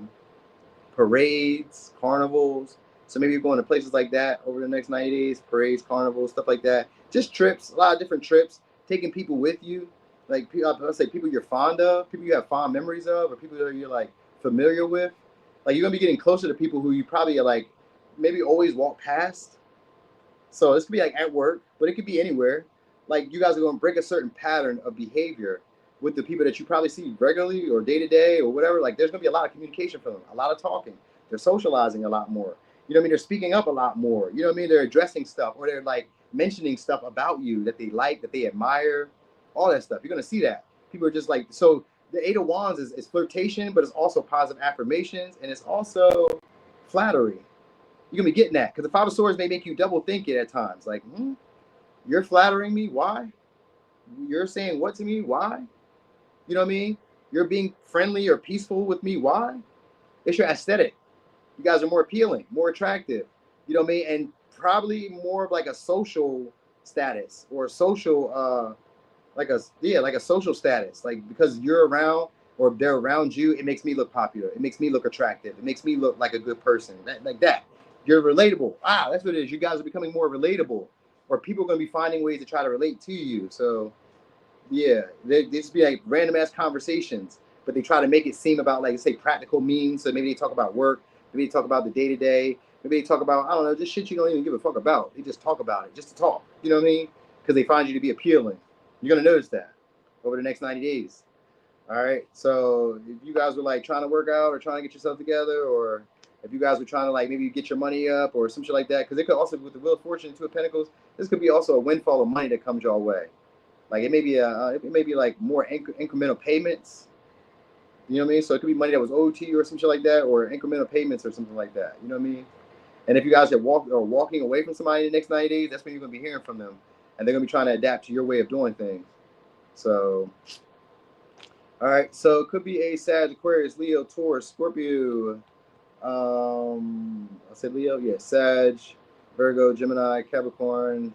parades, carnivals. So maybe you're going to places like that over the next 90 days, parades, carnivals, stuff like that. Just trips, a lot of different trips, taking people with you. Let's say people you're fond of, people you have fond memories of, or people that you're familiar with. You're going to be getting closer to people who you probably are maybe always walk past. So this could be at work, but it could be anywhere. like you guys are going to break a certain pattern of behavior with the people that you probably see regularly or day to day or whatever. Like there's going to be a lot of communication from them, a lot of talking. They're socializing a lot more. You know what I mean? They're speaking up a lot more. You know what I mean? They're addressing stuff, or they're like mentioning stuff about you that they like, that they admire, all that stuff. You're going to see that. People are just like, so the Eight of Wands is flirtation, but it's also positive affirmations, and it's also flattery. You're going to be getting that, because the Five of Swords may make you double think it at times. Like, you're flattering me? Why? You're saying what to me? Why? You know what I mean? You're being friendly or peaceful with me? Why? It's your aesthetic. You guys are more appealing, more attractive. You know what I mean? And probably more of like a social status, or a social, like a social status. Like because you're around or they're around you, it makes me look popular. It makes me look attractive. It makes me look like a good person. Like that. You're relatable. That's what it is. You guys are becoming more relatable, or people are going to be finding ways to try to relate to you. So yeah, they just be like random ass conversations, but they try to make it seem about, like, say, practical means. So maybe they talk about work, maybe they talk about the day to day, maybe they talk about, I don't know, just shit you don't even give a fuck about. They just talk about it just to talk. You know what I mean? Because they find you to be appealing. You're gonna notice that over the next 90 days. All right. So if you guys were like trying to work out or trying to get yourself together, or if you guys were trying to like maybe get your money up or some shit like that, because it could also, with the Wheel of Fortune, Two of Pentacles, this could be also a windfall of money that comes your way. Like it may be like more incremental payments. You know what I mean? So it could be money that was owed to you or some shit like that, or incremental payments or something like that. You know what I mean? And if you guys are walking away from somebody in the next 90 days, that's when you're gonna be hearing from them, and they're gonna be trying to adapt to your way of doing things. So, all right. So it could be a Sag, Aquarius, Leo, Taurus, Scorpio. I said Leo. Yeah, Sag, Virgo, Gemini, Capricorn,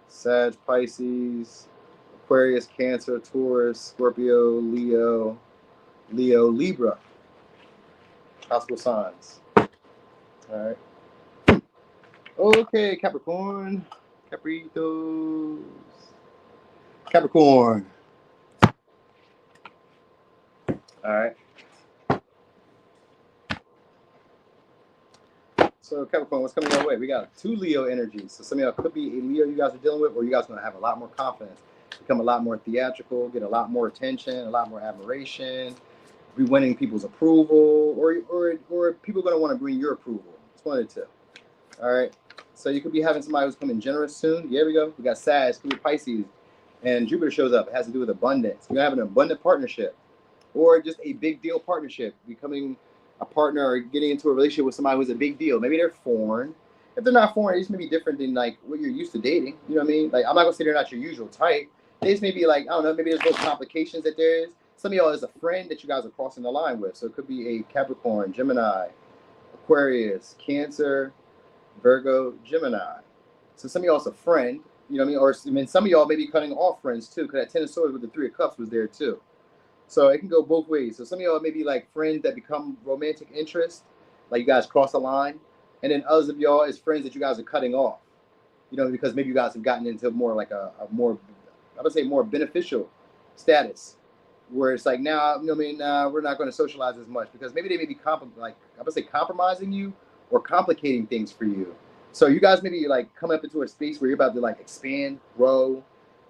Sag, Pisces, Aquarius, Cancer, Taurus, Scorpio, Leo, Libra. Possible signs. All right. Okay, Capricorn. Capritos. Capricorn. All right. So Capricorn, what's coming your way? We got 2 Leo energies. So some of y'all could be a Leo you guys are dealing with, or you guys are going to have a lot more confidence, become a lot more theatrical, get a lot more attention, a lot more admiration, be winning people's approval, or people are going to want to bring your approval. It's one of the two. All right. So you could be having somebody who's coming generous soon. Yeah, we go. We got Sag, could be Pisces, and Jupiter shows up. It has to do with abundance. You're going to have an abundant partnership, or just a big deal partnership, becoming a partner or getting into a relationship with somebody who's a big deal. Maybe they're foreign. If they're not foreign, it just may be different than like what you're used to dating. You know what I mean? Like I'm not gonna say they're not your usual type. They just may be like, I don't know, maybe there's little complications that there is. Some of y'all is a friend that you guys are crossing the line with. So it could be a Capricorn, Gemini, Aquarius, Cancer, Virgo, Gemini. So some of y'all is a friend, you know what I mean? Or I mean, some of y'all may be cutting off friends too, because that Ten of Swords with the Three of Cups was there too. So it can go both ways. So some of y'all may be like friends that become romantic interest, like you guys cross a line, and then others of y'all is friends that you guys are cutting off, you know, because maybe you guys have gotten into more like a more, I would say, more beneficial status, where it's like now, you know what I mean, we're not going to socialize as much, because maybe they may be compromising you or complicating things for you. So you guys maybe like come up into a space where you're about to like expand, grow,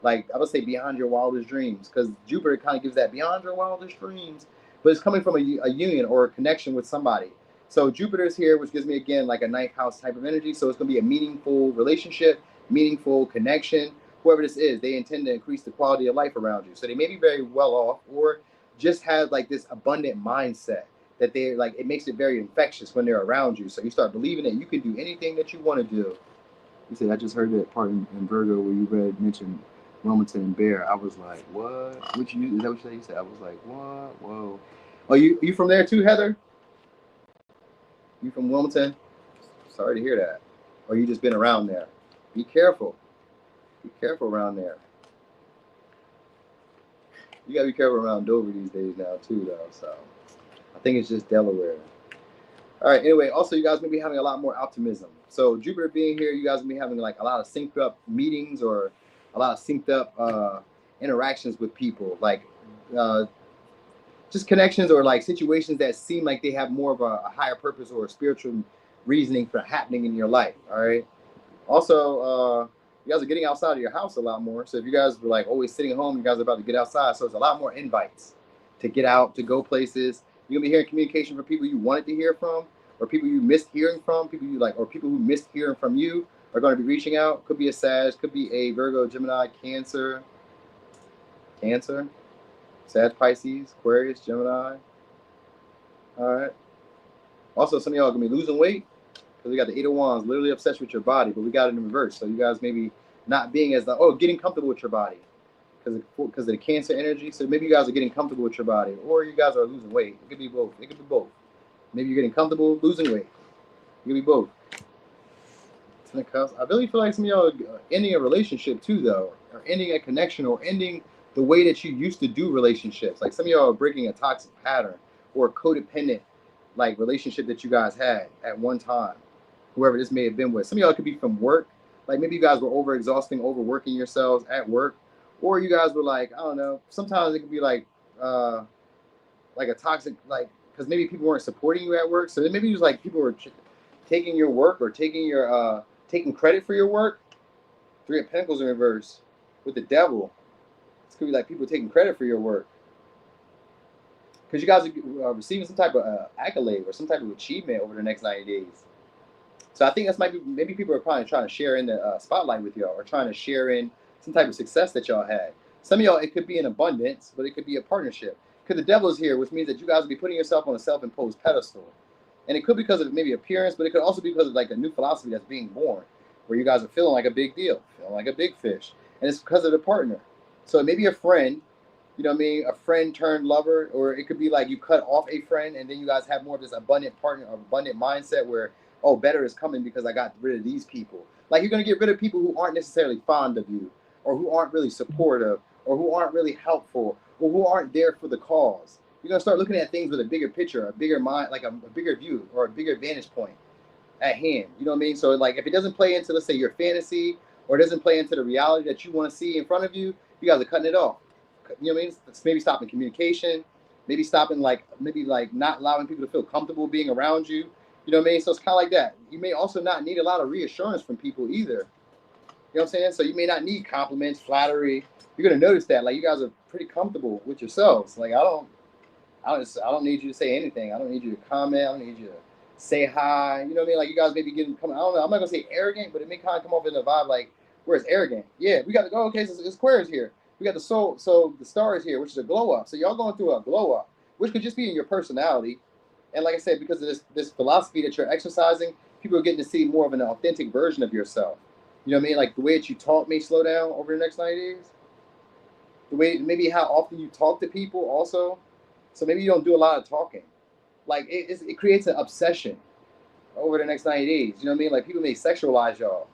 like I would say beyond your wildest dreams, because Jupiter kind of gives that beyond your wildest dreams, but it's coming from a union or a connection with somebody. So Jupiter's here, which gives me again like a ninth house type of energy. So it's going to be a meaningful relationship, meaningful connection. Whoever this is, they intend to increase the quality of life around you. So they may be very well off, or just have like this abundant mindset that they like. It makes it very infectious when they're around you. So you start believing that you can do anything that you want to do. You said, I just heard that part in Virgo where you mentioned Wilmington and Bear. I was like, what? Is that what you said? I was like, what? Whoa. Oh, you from there too, Heather? You from Wilmington? Sorry to hear that. Or you just been around there? Be careful. Be careful around there. You gotta be careful around Dover these days now too, though. So I think it's just Delaware. All right. Anyway, also you guys may be having a lot more optimism. So Jupiter being here, you guys may be having like a lot of synced up meetings, or a lot of synced up interactions with people, like just connections or like situations that seem like they have more of a higher purpose or a spiritual reasoning for happening in your life. All right. Also, You guys are getting outside of your house a lot more. So if you guys were like always sitting at home, you guys are about to get outside. So it's a lot more invites to get out, to go places. You're gonna be hearing communication from people you wanted to hear from, or people you missed hearing from, people you like, or people who missed hearing from you are going to be reaching out. Could be a Sag, could be a Virgo, Gemini, Cancer, Sag, Pisces, Aquarius, Gemini. All right. Also, some of y'all are gonna be losing weight because we got the Eight of Wands, literally obsessed with your body, but we got it in reverse. So you guys maybe not being as like, getting comfortable with your body because of the Cancer energy. So maybe you guys are getting comfortable with your body, or you guys are losing weight. It could be both. It could be both. Maybe you're getting comfortable losing weight. It could be both. I really feel like some of y'all are ending a relationship too, though, or ending a connection, or ending the way that you used to do relationships. Like some of y'all are breaking a toxic pattern or a codependent like relationship that you guys had at one time, whoever this may have been with. Some of y'all could be from work. Like maybe you guys were overworking yourselves at work, or you guys were like, I don't know. Sometimes it could be like a toxic, like, because maybe people weren't supporting you at work. So then maybe it was like people were taking your work or taking credit for your work. Three of Pentacles in reverse with the Devil. This could be like people taking credit for your work because you guys are receiving some type of accolade or some type of achievement over the next 90 days. So I think that's maybe people are probably trying to share in the spotlight with y'all, or trying to share in some type of success that y'all had. Some of y'all, it could be an abundance, but it could be a partnership. Because the Devil is here, which means that you guys will be putting yourself on a self-imposed pedestal. And it could be because of maybe appearance, but it could also be because of like a new philosophy that's being born, where you guys are feeling like a big deal, feeling like a big fish. And it's because of the partner. So it may be a friend, you know what I mean? A friend turned lover, or it could be like you cut off a friend and then you guys have more of this abundant partner, abundant mindset where, oh, better is coming because I got rid of these people. Like you're going to get rid of people who aren't necessarily fond of you, or who aren't really supportive, or who aren't really helpful, or who aren't there for the cause. You're going to start looking at things with a bigger picture, a bigger mind, like a bigger view, or a bigger vantage point at hand. You know what I mean? So like if it doesn't play into, let's say, your fantasy, or it doesn't play into the reality that you want to see in front of you, you guys are cutting it off. You know what I mean? Maybe stopping communication, maybe stopping maybe not allowing people to feel comfortable being around you. You know what I mean? So it's kind of like that. You may also not need a lot of reassurance from people either. You know what I'm saying? So you may not need compliments, flattery. You're gonna notice that like you guys are pretty comfortable with yourselves. Like I don't need you to say anything. I don't need you to comment. I don't need you to say hi. You know what I mean? Like you guys may be getting I don't know. I'm not gonna say arrogant, but it may kind of come off in a vibe like where it's arrogant. Yeah, we got to go. Okay, so it's Aquarius here. We got the soul, so the star is here, which is a glow up. So y'all going through a glow up, which could just be in your personality. And like I said, because of this philosophy that you're exercising, people are getting to see more of an authentic version of yourself. You know what I mean? Like the way that you talk may slow down over the next 90 days. The way, maybe how often you talk to people also. So maybe you don't do a lot of talking. Like it creates an obsession over the next 90 days. You know what I mean? Like people may sexualize y'all.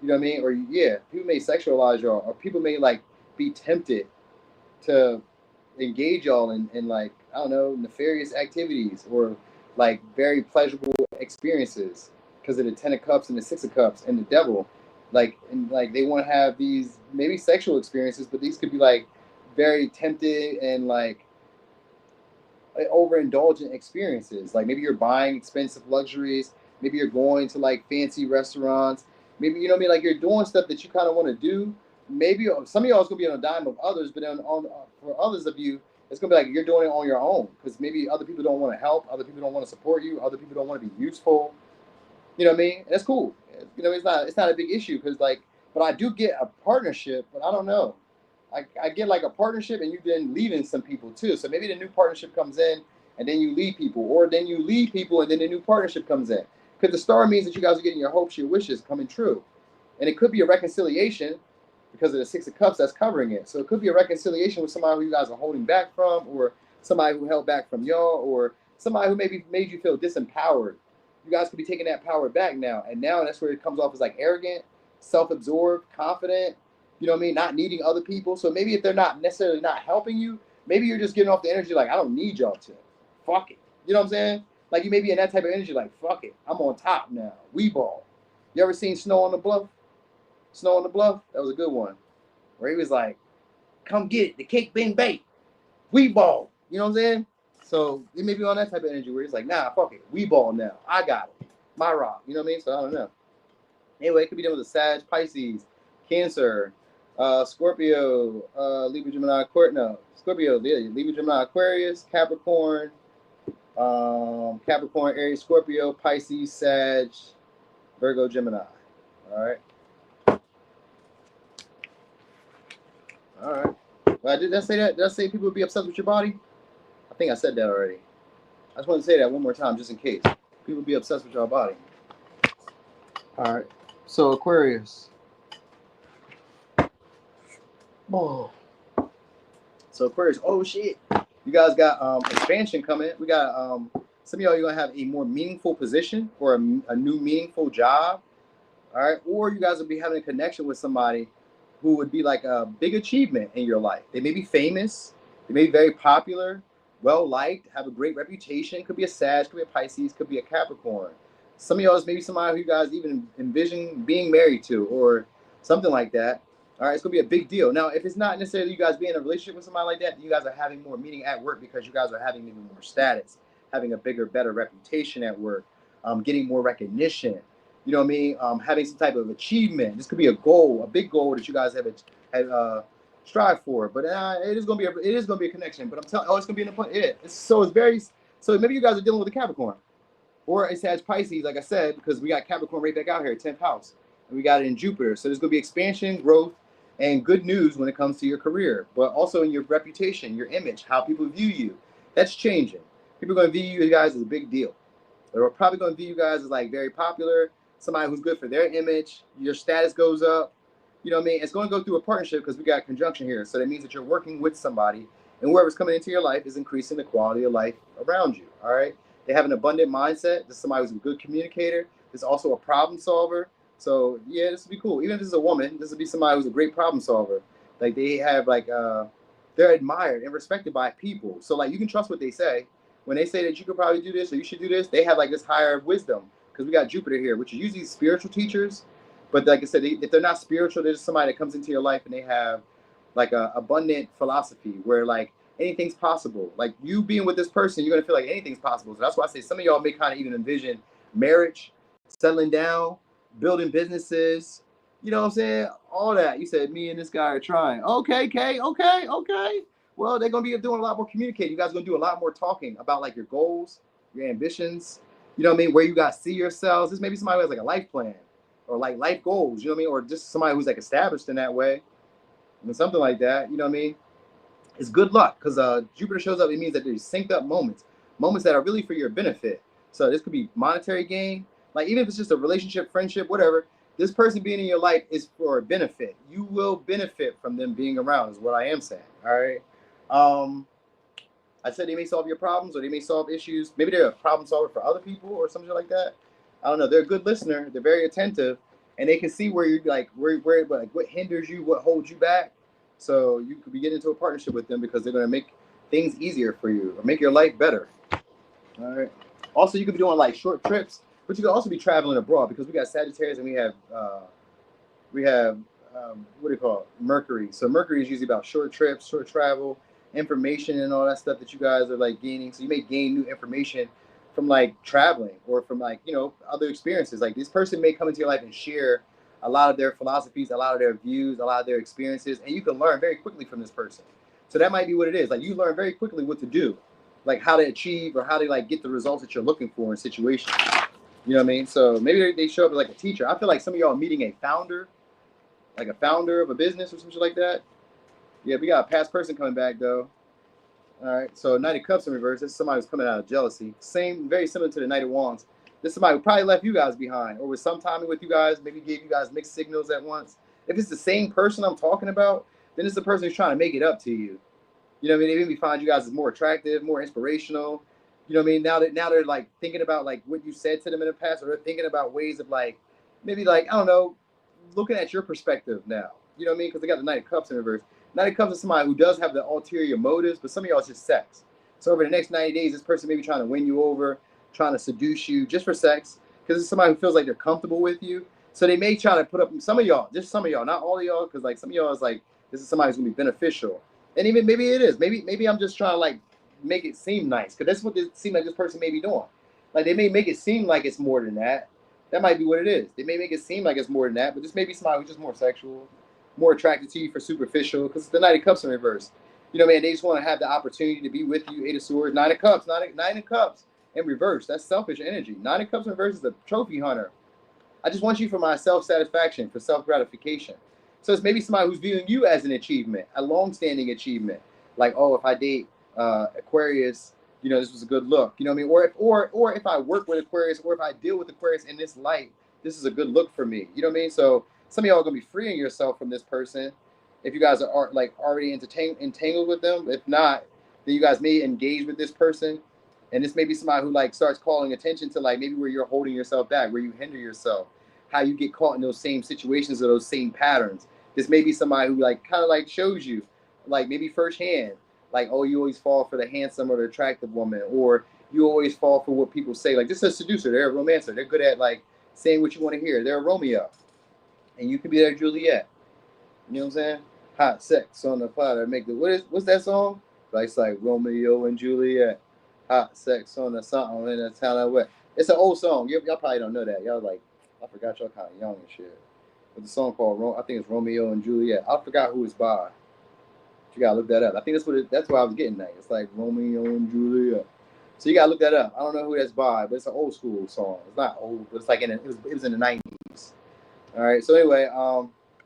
You know what I mean? Or yeah, people may sexualize y'all, or people may like be tempted to engage y'all in like, I don't know, nefarious activities or like very pleasurable experiences because of the 10 of Cups and the 6 of Cups and the Devil. Like, and like they want to have these maybe sexual experiences, but these could be like very tempted and like overindulgent experiences. Like maybe you're buying expensive luxuries, maybe you're going to like fancy restaurants, maybe, you know what I mean, like you're doing stuff that you kind of want to do. Maybe some of y'all is gonna be on a dime of others, but for others of you, it's gonna be like you're doing it on your own because maybe other people don't want to help, other people don't want to support you, other people don't want to be useful. You know what I mean? And that's cool. You know, it's not a big issue because like, but I do get a partnership, but I don't know. I get like a partnership, and you've been leaving some people too. So maybe the new partnership comes in, and then you leave people, or then you leave people, and then the new partnership comes in. Because the star means that you guys are getting your hopes, your wishes coming true, and it could be a reconciliation because of the 6 of Cups that's covering it. So it could be a reconciliation with somebody who you guys are holding back from, or somebody who held back from y'all, or somebody who maybe made you feel disempowered. You guys could be taking that power back now, and now that's where it comes off as like arrogant, self-absorbed, confident. You know what I mean? Not needing other people. So maybe if they're not necessarily not helping you, maybe you're just getting off the energy like, I don't need y'all to. Fuck it. You know what I'm saying? Like you may be in that type of energy like, fuck it. I'm on top now. We ball. You ever seen Snow on the Bluff? Snow on the Bluff? That was a good one. Where he was like, come get it. The cake been baked. We ball. You know what I'm saying? So it may be on that type of energy where he's like, nah, fuck it. We ball now. I got it. My rock. You know what I mean? So I don't know. Anyway, it could be done with a Sag, Pisces, Cancer, Scorpio, Libra, Gemini, Aquarius. No, Scorpio, Libra, Gemini, Aquarius, Capricorn, Capricorn, Aries, Scorpio, Pisces, Sag, Virgo, Gemini. All right. All right. Well, did I say that? Did I say people would be obsessed with your body? I think I said that already. I just want to say that one more time, just in case. People would be obsessed with your body. All right. So Aquarius. Oh. So Aquarius. Oh shit. You guys got expansion coming. We got some of y'all. You're gonna have a more meaningful position or a new meaningful job. All right. Or you guys will be having a connection with somebody who would be like a big achievement in your life. They may be famous, they may be very popular, well liked, have a great reputation. Could be a Sag, could be a Pisces, could be a Capricorn. Some of y'all is maybe somebody who you guys even envision being married to or something like that. All right, it's gonna be a big deal. Now, if it's not necessarily you guys being in a relationship with somebody like that, then you guys are having more meaning at work because you guys are having even more status, having a bigger, better reputation at work, getting more recognition. You know what I mean? Having some type of achievement. This could be a goal, a big goal that you guys have strive for. But it is gonna be a connection. But I'm telling, it's gonna be an appointment. So maybe you guys are dealing with a Capricorn, or it says Pisces, like I said, because we got Capricorn right back out here, 10th house, and we got it in Jupiter. So there's gonna be expansion, growth, and good news when it comes to your career, but also in your reputation, your image, how people view you. That's changing. People are gonna view you guys as a big deal. They're probably gonna view you guys as like very popular. Somebody who's good for their image, your status goes up. You know what I mean? It's going to go through a partnership because we got conjunction here. So that means that you're working with somebody, and whoever's coming into your life is increasing the quality of life around you. All right? They have an abundant mindset. This is somebody who's a good communicator. This is also a problem solver. So yeah, this would be cool. Even if this is a woman, this would be somebody who's a great problem solver. Like they have they're admired and respected by people. So like you can trust what they say. When they say that you could probably do this or you should do this, they have like this higher wisdom. Because we got Jupiter here, which is usually spiritual teachers. But like I said, if they're not spiritual, they're just somebody that comes into your life and they have like a abundant philosophy where like anything's possible. Like you being with this person, you're going to feel like anything's possible. So that's why I say some of y'all may kind of even envision marriage, settling down, building businesses. You know what I'm saying? All that. You said me and this guy are trying. Okay, Kay. Okay. Well, they're going to be doing a lot more communicating. You guys are going to do a lot more talking about like your goals, your ambitions. You know what I mean? Where you guys see yourselves. This may be somebody who has like a life plan or like life goals, you know what I mean? Or just somebody who's like established in that way and something like that, you know what I mean? It's good luck because Jupiter shows up. It means that there's synced up moments that are really for your benefit. So this could be monetary gain. Like even if it's just a relationship, friendship, whatever, this person being in your life is for a benefit. You will benefit from them being around is what I am saying, all right? I said they may solve your problems or they may solve issues. Maybe they're a problem solver for other people or something like that. I don't know. They're a good listener. They're very attentive, and they can see where you're like what hinders you, what holds you back. So you could be getting into a partnership with them because they're going to make things easier for you or make your life better. All right. Also, you could be doing like short trips, but you could also be traveling abroad because we got Sagittarius and we have what do you call it? Mercury. So Mercury is usually about short trips, short travel, information and all that stuff that you guys are like gaining. So you may gain new information from like traveling or from like, you know, other experiences. Like this person may come into your life and share a lot of their philosophies, a lot of their views, a lot of their experiences, and you can learn very quickly from this person. So that might be what it is. Like you learn very quickly what to do, like how to achieve or how to like get the results that you're looking for in situations. You know what I mean? So maybe they show up as like a teacher. I feel like some of y'all are meeting a founder, like a founder of a business or something like that. Yeah, we got a past person coming back though. All right, so Knight of Cups in reverse. This is somebody who's coming out of jealousy. Very similar to the Knight of Wands. This is somebody who probably left you guys behind or was some timing with you guys, maybe gave you guys mixed signals at once. If it's the same person I'm talking about, then it's the person who's trying to make it up to you. You know what I mean? They maybe find you guys as more attractive, more inspirational. You know what I mean? Now they're like thinking about like what you said to them in the past, or they're thinking about ways of like maybe like I don't know, looking at your perspective now. You know what I mean? Because they got the Knight of Cups in reverse. Knight of Cups is somebody who does have the ulterior motives, but some of y'all it's just sex. So over the next 90 days, this person may be trying to win you over, trying to seduce you just for sex, because it's somebody who feels like they're comfortable with you. So they may try to put up some of y'all, just some of y'all, not all of y'all, because like some of y'all is like this is somebody who's gonna be beneficial, and even maybe it is. Maybe I'm just trying to like make it seem nice, because that's what it seems like this person may be doing. Like they may make it seem like it's more than that. That might be what it is. They may make it seem like it's more than that, but this may be somebody who's just more sexual. more attracted to you for superficial, because it's the Knight of Cups in reverse. You know what I mean? They just want to have the opportunity to be with you. Eight of Swords, Nine of Cups, Nine of Cups in reverse. That's selfish energy. Nine of Cups in reverse is a trophy hunter. I just want you for my self-satisfaction, for self-gratification. So it's maybe somebody who's viewing you as an achievement, a long-standing achievement. Like, oh, if I date Aquarius, you know, this was a good look. You know what I mean? Or if I work with Aquarius, or if I deal with Aquarius in this light, this is a good look for me. You know what I mean? So some of y'all are gonna be freeing yourself from this person if you guys are like already entangled with them. If not, then you guys may engage with this person, and this may be somebody who like starts calling attention to like maybe where you're holding yourself back, where you hinder yourself, how you get caught in those same situations or those same patterns. This may be somebody who like kind of like shows you, like maybe firsthand, like, oh, you always fall for the handsome or the attractive woman, or you always fall for what people say. Like, this is a seducer, they're a romancer, they're good at like saying what you want to hear. They're a Romeo, and you could be their Juliet. You know what I'm saying? Hot sex on the platter, make the what's that song? Like, it's like Romeo and Juliet, hot sex on the something in the town of wet. It's an old song. Y'all probably don't know that. Y'all like, I forgot y'all kind of young and shit. But the song called I think it's Romeo and Juliet. I forgot who it's by. You gotta look that up. I think that's what I was getting at. It's like Romeo and Juliet. So you gotta look that up. I don't know who that's by, but it's an old school song. It's not old, but it's like it was in the 90s. All right. So anyway,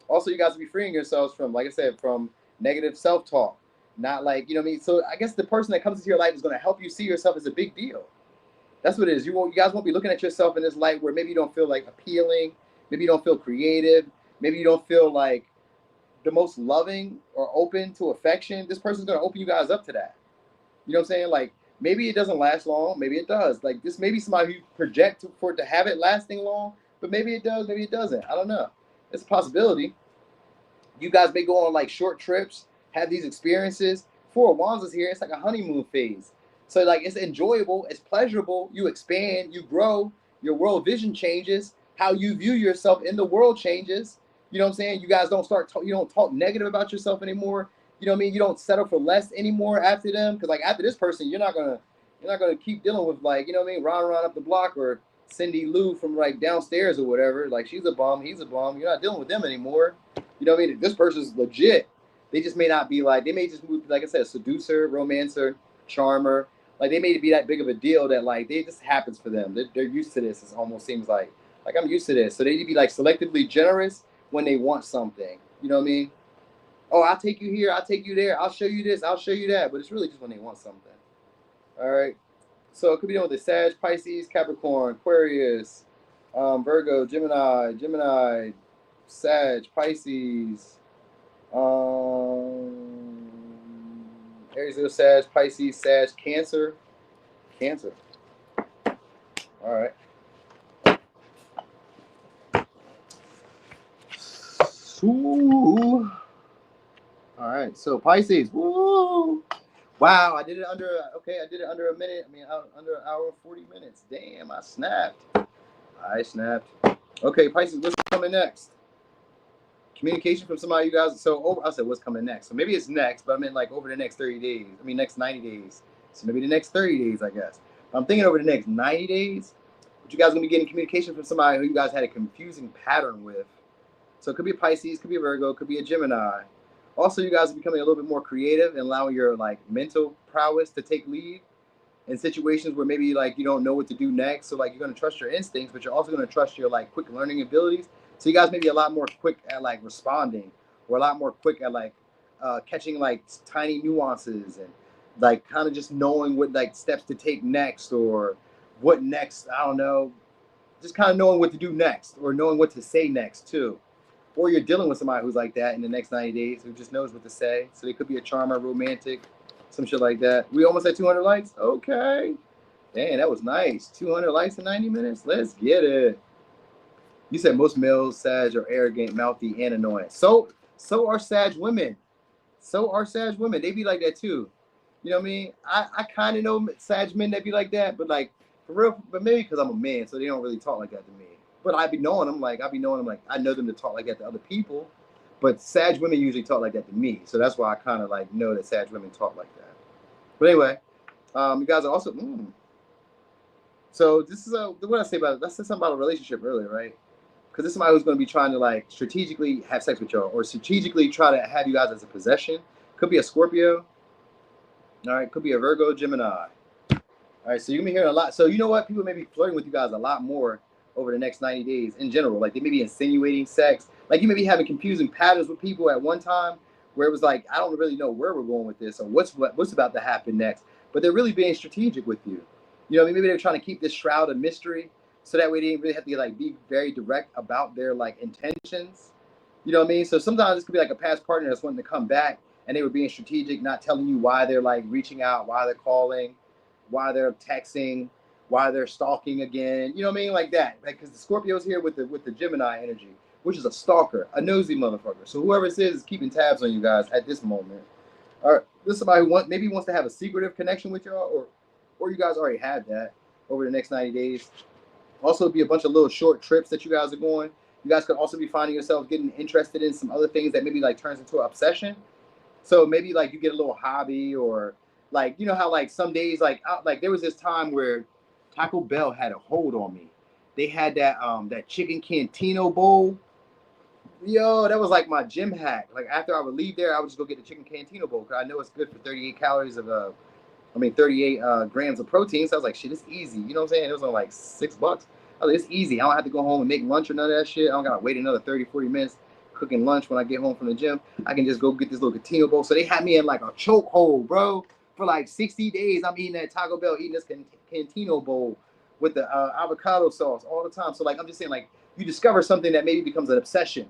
also you guys will be freeing yourselves from, like I said, from negative self-talk. Not like, you know what I mean? So I guess the person that comes into your life is gonna help you see yourself as a big deal. That's what it is. You guys won't be looking at yourself in this light where maybe you don't feel like appealing, maybe you don't feel creative, maybe you don't feel like the most loving or open to affection. This person's gonna open you guys up to that. You know what I'm saying? Like, maybe it doesn't last long, maybe it does. Like, this may be somebody who project for it to have it lasting long, but maybe it does, maybe it doesn't. I don't know. It's a possibility. You guys may go on like short trips, have these experiences. Four of Wands is here. It's like a honeymoon phase. So like, it's enjoyable, it's pleasurable. You expand, you grow, your world vision changes. How you view yourself in the world changes. You know what I'm saying? You guys don't you don't talk negative about yourself anymore. You know what I mean? You don't settle for less anymore after them. Because like after this person, you're not gonna keep dealing with like, you know what I mean, Ron up the block or Cindy Lou from like downstairs or whatever. Like, she's a bum, he's a bum. You're not dealing with them anymore. You know what I mean? This person's legit. They just may not be like, they may just move, like I said, seducer, romancer, charmer. Like, they may be that big of a deal that like it just happens for them. They're used to this. It almost seems like I'm used to this. So they need to be like selectively generous when they want something. You know what I mean? Oh, I'll take you here, I'll take you there, I'll show you this, I'll show you that. But it's really just when they want something. All right. So it could be on the Sag, Pisces, Capricorn, Aquarius, Virgo, Gemini, Sag, Pisces, Aries, Leo, Sag, Pisces, Sag, Cancer. All right. Ooh. All right. So Pisces. Woo. Wow. I did it under a minute. I mean, under an hour and 40 minutes. Damn, I snapped. Okay, Pisces, what's coming next? Communication from somebody you guys. So I said what's coming next. So maybe it's next, but I meant like over the next 30 days. I mean, next 90 days. So maybe the next 30 days, I guess. But I'm thinking over the next 90 days, but you guys are going to be getting communication from somebody who you guys had a confusing pattern with. So it could be a Pisces, could be a Virgo, could be a Gemini. Also, you guys are becoming a little bit more creative and allowing your like mental prowess to take lead in situations where maybe like you don't know what to do next. So like you're going to trust your instincts, but you're also going to trust your like quick learning abilities. So you guys may be a lot more quick at like responding, or a lot more quick at like catching like tiny nuances and like kind of just knowing what like steps to take next or what next. I don't know, just kind of knowing what to do next or knowing what to say next too. Or you're dealing with somebody who's like that in the next 90 days who just knows what to say. So they could be a charmer, romantic, some shit like that. We almost had 200 likes. Okay. Dang, that was nice. 200 likes in 90 minutes. Let's get it. You said most males, Sag, are arrogant, mouthy, and annoying. So are Sag women. They be like that too. You know what I mean? I kind of know Sag men that be like that, but like for real, but maybe because I'm a man, so they don't really talk like that to me. But I know them like I know them to talk like that to other people. But Sag women usually talk like that to me. So that's why I kind of like know that Sag women talk like that. But anyway, you guys are also so this is what I say about it. I said something about a relationship earlier, right? Because this is somebody who's going to be trying to like strategically have sex with y'all, or strategically try to have you guys as a possession. Could be a Scorpio. All right, could be a Virgo, Gemini. All right, so you're gonna be hearing a lot. So you know what? People may be flirting with you guys a lot more over the next 90 days in general. Like they may be insinuating sex. Like you may be having confusing patterns with people at one time where it was like, I don't really know where we're going with this or what's about to happen next. But they're really being strategic with you. You know, maybe they're trying to keep this shroud of mystery so that way they didn't really have to like be very direct about their like intentions. You know what I mean? So sometimes this could be like a past partner that's wanting to come back and they were being strategic, not telling you why they're like reaching out, why they're calling, why they're texting, why they're stalking again. You know what I mean? Like that. Like, because the Scorpio's here with the Gemini energy, which is a stalker, a nosy motherfucker. So whoever it is keeping tabs on you guys at this moment. All right, this is somebody who maybe wants to have a secretive connection with y'all, or you guys already had that over the next 90 days. Also, be a bunch of little short trips that you guys are going. You guys could also be finding yourself getting interested in some other things that maybe like turns into an obsession. So maybe like you get a little hobby, or like, you know how like some days like there was this time where Taco Bell had a hold on me. They had that that chicken Cantino bowl. Yo, that was like my gym hack. Like after I would leave there, I would just go get the chicken Cantino bowl because I know it's good for 38 calories of 38 grams of protein. So I was like, shit, it's easy. You know what I'm saying? It was only like $6. I was like, it's easy. I don't have to go home and make lunch or none of that shit. I don't gotta wait another 30, 40 minutes cooking lunch when I get home from the gym. I can just go get this little Cantino bowl. So they had me in like a chokehold, bro. For like 60 days, I'm eating that Taco Bell, eating this Cantino bowl with the avocado sauce all the time. So like, I'm just saying, like, you discover something that maybe becomes an obsession.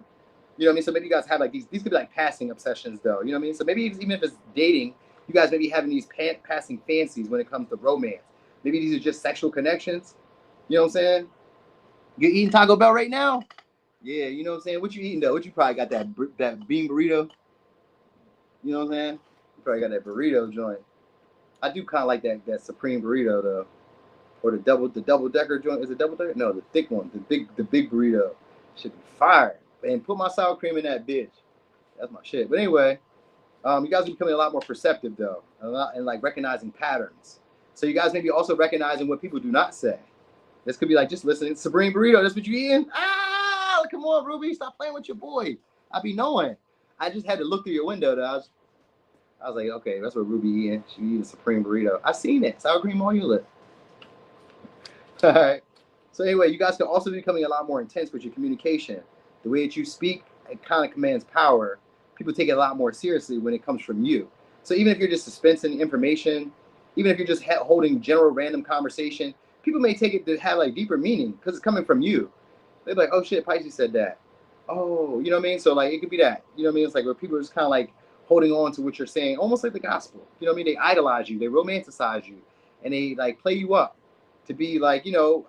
You know what I mean? So maybe you guys have like these could be like passing obsessions though. You know what I mean? So maybe even if it's dating, you guys may be having these passing fancies when it comes to romance. Maybe these are just sexual connections. You know what I'm saying? You eating Taco Bell right now? Yeah, you know what I'm saying? What you eating though? What you probably got that bean burrito? You know what I'm saying? You probably got that burrito joint. I do kind of like that supreme burrito though, or the double decker joint. Is it double decker? No, the thick one, the big burrito. Should be fire. And put my sour cream in that bitch. That's my shit. But anyway, you guys are becoming a lot more perceptive though, and like recognizing patterns. So you guys may be also recognizing what people do not say. This could be like just listening. Supreme burrito. That's what you eating? Ah, come on, Ruby, stop playing with your boy. I be knowing. I just had to look through your window though. I was like, okay, that's what Ruby eating. She eating a supreme burrito. I seen it. Sour cream on your lip. All right. So anyway, you guys could also be becoming a lot more intense with your communication. The way that you speak, it kind of commands power. People take it a lot more seriously when it comes from you. So even if you're just dispensing information, even if you're just holding general random conversation, people may take it to have like deeper meaning because it's coming from you. They're like, oh shit, Pisces said that. Oh, you know what I mean? So like it could be that. You know what I mean? It's like where people are just kind of like holding on to what you're saying, almost like the gospel. You know what I mean? They idolize you, they romanticize you, and they like play you up to be like, you know,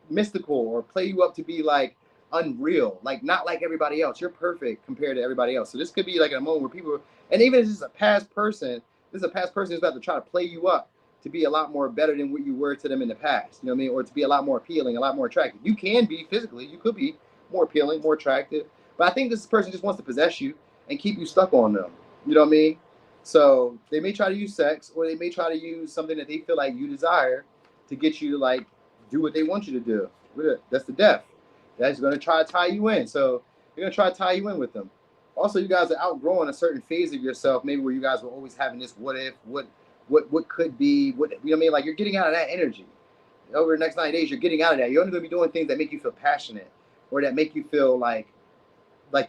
mystical, or play you up to be like unreal, like not like everybody else. You're perfect compared to everybody else. So this could be like a moment where people, and even if this is a past person, who's about to try to play you up to be a lot more better than what you were to them in the past. You know what I mean? Or to be a lot more appealing, a lot more attractive. You can be physically, you could be more appealing, more attractive. But I think this person just wants to possess you and keep you stuck on them. You know what I mean? So they may try to use sex, or they may try to use something that they feel like you desire to get you to like do what they want you to do. That's the death. That's going to try to tie you in. So they're going to try to tie you in with them. Also, you guys are outgrowing a certain phase of yourself, maybe where you guys were always having this what if, what could be, what, you know what I mean? Like you're getting out of that energy. Over the next 90 days, you're getting out of that. You're only going to be doing things that make you feel passionate, or that make you feel like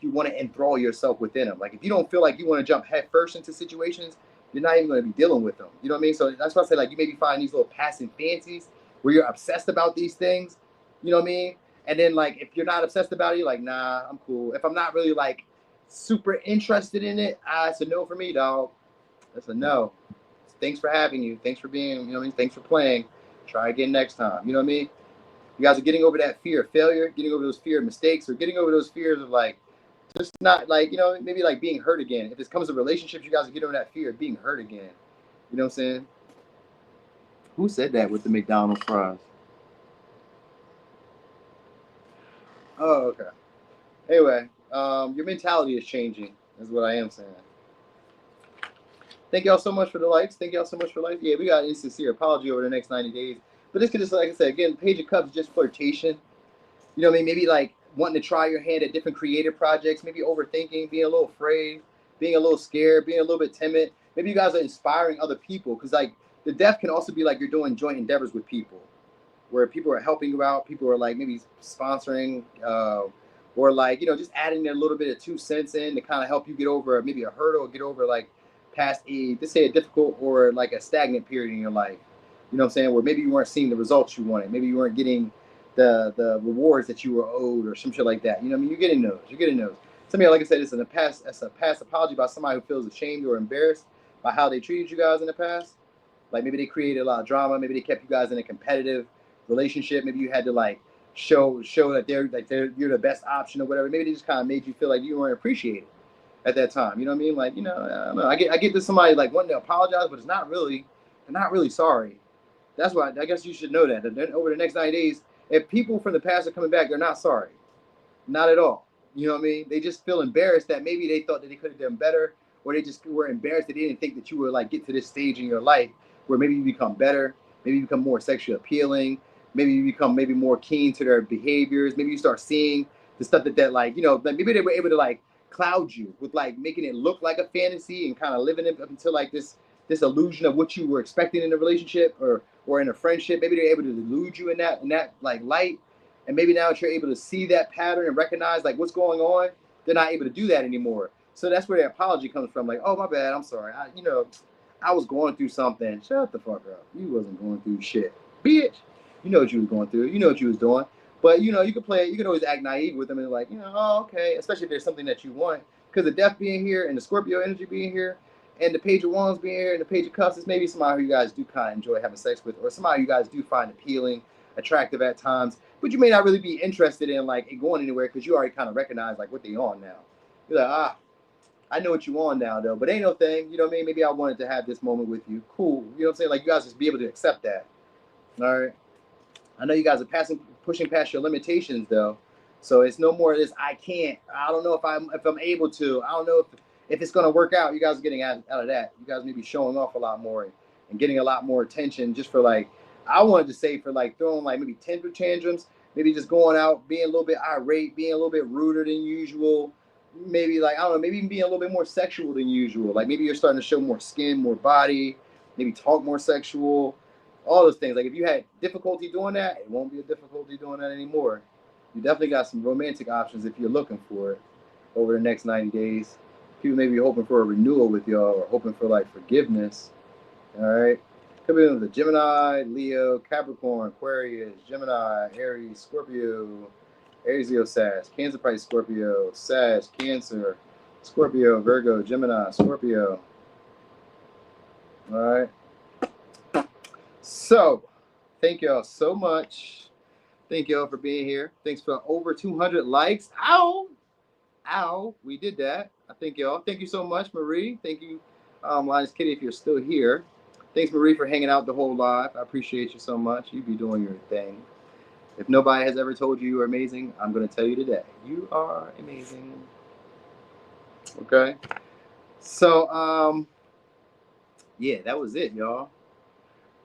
you want to enthrall yourself within them. Like if you don't feel like you want to jump head first into situations, you're not even going to be dealing with them. You know what I mean? So that's why I say like you maybe find these little passing fancies where you're obsessed about these things. You know what I mean? And then like if you're not obsessed about it, you're like, nah, I'm cool. If I'm not really like super interested in it, it's a no for me, dog. That's a no. Thanks for having you. Thanks for being, you know what I mean? Thanks for playing. Try again next time. You know what I mean? You guys are getting over that fear of failure, getting over those fear of mistakes, or getting over those fears of like just not like, you know, maybe like being hurt again. If it comes to relationships, you guys are getting over that fear of being hurt again. You know what I'm saying? Who said that with the McDonald's fries? Oh, okay. Anyway, your mentality is changing, is what I am saying. Thank y'all so much for the likes. Thank y'all so much for likes. Yeah, we got an insincere apology over the next 90 days. But this could just, like I said, again, Page of Cups, just flirtation. You know what I mean? Maybe like wanting to try your hand at different creative projects, maybe overthinking, being a little afraid, being a little scared, being a little bit timid. Maybe you guys are inspiring other people, because like the death can also be like you're doing joint endeavors with people, where people are helping you out, people are like maybe sponsoring, or like, you know, just adding a little bit of 2 cents in to kind of help you get over maybe a hurdle, or get over like past let's say a difficult or like a stagnant period in your life. You know what I'm saying? Where maybe you weren't seeing the results you wanted, maybe you weren't getting the rewards that you were owed, or some shit like that. You know what I mean? You're getting those. You're getting those. Somebody, like I said, it's a past apology by somebody who feels ashamed or embarrassed by how they treated you guys in the past. Like maybe they created a lot of drama. Maybe they kept you guys in a competitive relationship. Maybe you had to like show that you're the best option or whatever. Maybe they just kind of made you feel like you weren't appreciated at that time. You know what I mean? Like, you know, I don't know. I get to somebody like wanting to apologize, but they're not really sorry. That's why I guess you should know that. Then over the next 90 days, if people from the past are coming back, they're not sorry. Not at all. You know what I mean? They just feel embarrassed that maybe they thought that they could have done better, or they just were embarrassed that they didn't think that you would like get to this stage in your life where maybe you become better, maybe you become more sexually appealing, maybe you become maybe more keen to their behaviors, maybe you start seeing the stuff that like, you know, like maybe they were able to like cloud you with like making it look like a fantasy and kind of living it up until like this illusion of what you were expecting in a relationship or in a friendship. Maybe they're able to delude you in that like light. And maybe now that you're able to see that pattern and recognize like what's going on, they're not able to do that anymore. So that's where the apology comes from. Like, oh, my bad, I'm sorry. I was going through something. Shut the fuck up. You wasn't going through shit, bitch. You know what you was going through. You know what you was doing. But you know, you can always act naive with them and like, you know, oh, okay. Especially if there's something that you want, because the death being here and the Scorpio energy being here, and the Page of Wands being here and the Page of Cups is maybe somebody who you guys do kind of enjoy having sex with, or somebody you guys do find appealing, attractive at times, but you may not really be interested in like it going anywhere because you already kind of recognize like what they on now. You're like, I know what you on now though, but ain't no thing. You know what I mean? Maybe I wanted to have this moment with you. Cool. You know what I'm saying? Like you guys just be able to accept that. All right. I know you guys are pushing past your limitations though. So it's no more of this, I can't. I don't know if I'm able to. I don't know if it's gonna work out. You guys are getting out of that. You guys may be showing off a lot more and getting a lot more attention just for like, I wanted to say for like throwing like maybe temper tantrums, maybe just going out, being a little bit irate, being a little bit ruder than usual. Maybe like, I don't know, maybe even being a little bit more sexual than usual. Like maybe you're starting to show more skin, more body, maybe talk more sexual, all those things. Like if you had difficulty doing that, it won't be a difficulty doing that anymore. You definitely got some romantic options if you're looking for it over the next 90 days. People may be hoping for a renewal with y'all or hoping for like forgiveness. All right. Could be with a Gemini, Leo, Capricorn, Aquarius, Gemini, Aries, Scorpio, Aries, Leo, Sag, Cancer, Pisces, Scorpio, Sag, Cancer, Scorpio, Virgo, Gemini, Scorpio. All right. So, thank y'all so much. Thank y'all for being here. Thanks for over 200 likes. Ow! Ow! We did that. I thank y'all. Thank you so much, Marie. Thank you, Linus Kitty, if you're still here. Thanks, Marie, for hanging out the whole live. I appreciate you so much. You be doing your thing. If nobody has ever told you you are amazing, I'm going to tell you today. You are amazing. Okay? So, yeah, that was it, y'all.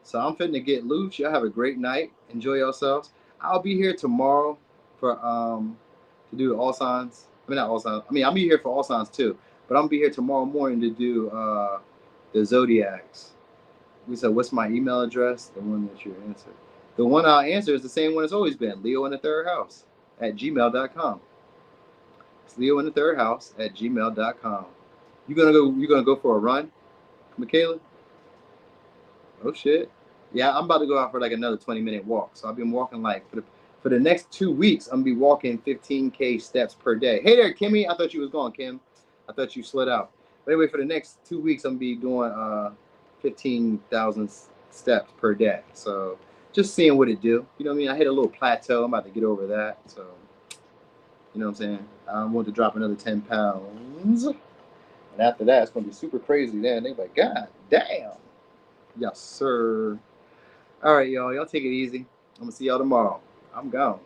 So I'm finna get loose. Y'all have a great night. Enjoy yourselves. I'll be here tomorrow for to do all signs. I mean, not all signs. I mean, I'll be here for all signs too. But I'm gonna be here tomorrow morning to do the zodiacs. We said, what's my email address? The one that you answer. The one I'll answer is the same one it's always been. Leo in the third house at gmail.com. It's Leo in the third house at gmail.com. You gonna go for a run, Michaela? Oh shit. Yeah, I'm about to go out for like another 20-minute walk. So I've been walking like for the next 2 weeks, I'm gonna be walking 15K steps per day. Hey there, Kimmy. I thought you was gone, Kim. I thought you slid out. But anyway, for the next 2 weeks, I'm gonna be doing 15,000 steps per day. So just seeing what it do. You know what I mean? I hit a little plateau. I'm about to get over that. So you know what I'm saying? I want to drop another 10 pounds. And after that, it's gonna be super crazy. Then they're like, God damn. Yes, sir. All right, y'all. Y'all take it easy. I'm gonna see y'all tomorrow. I'm gone.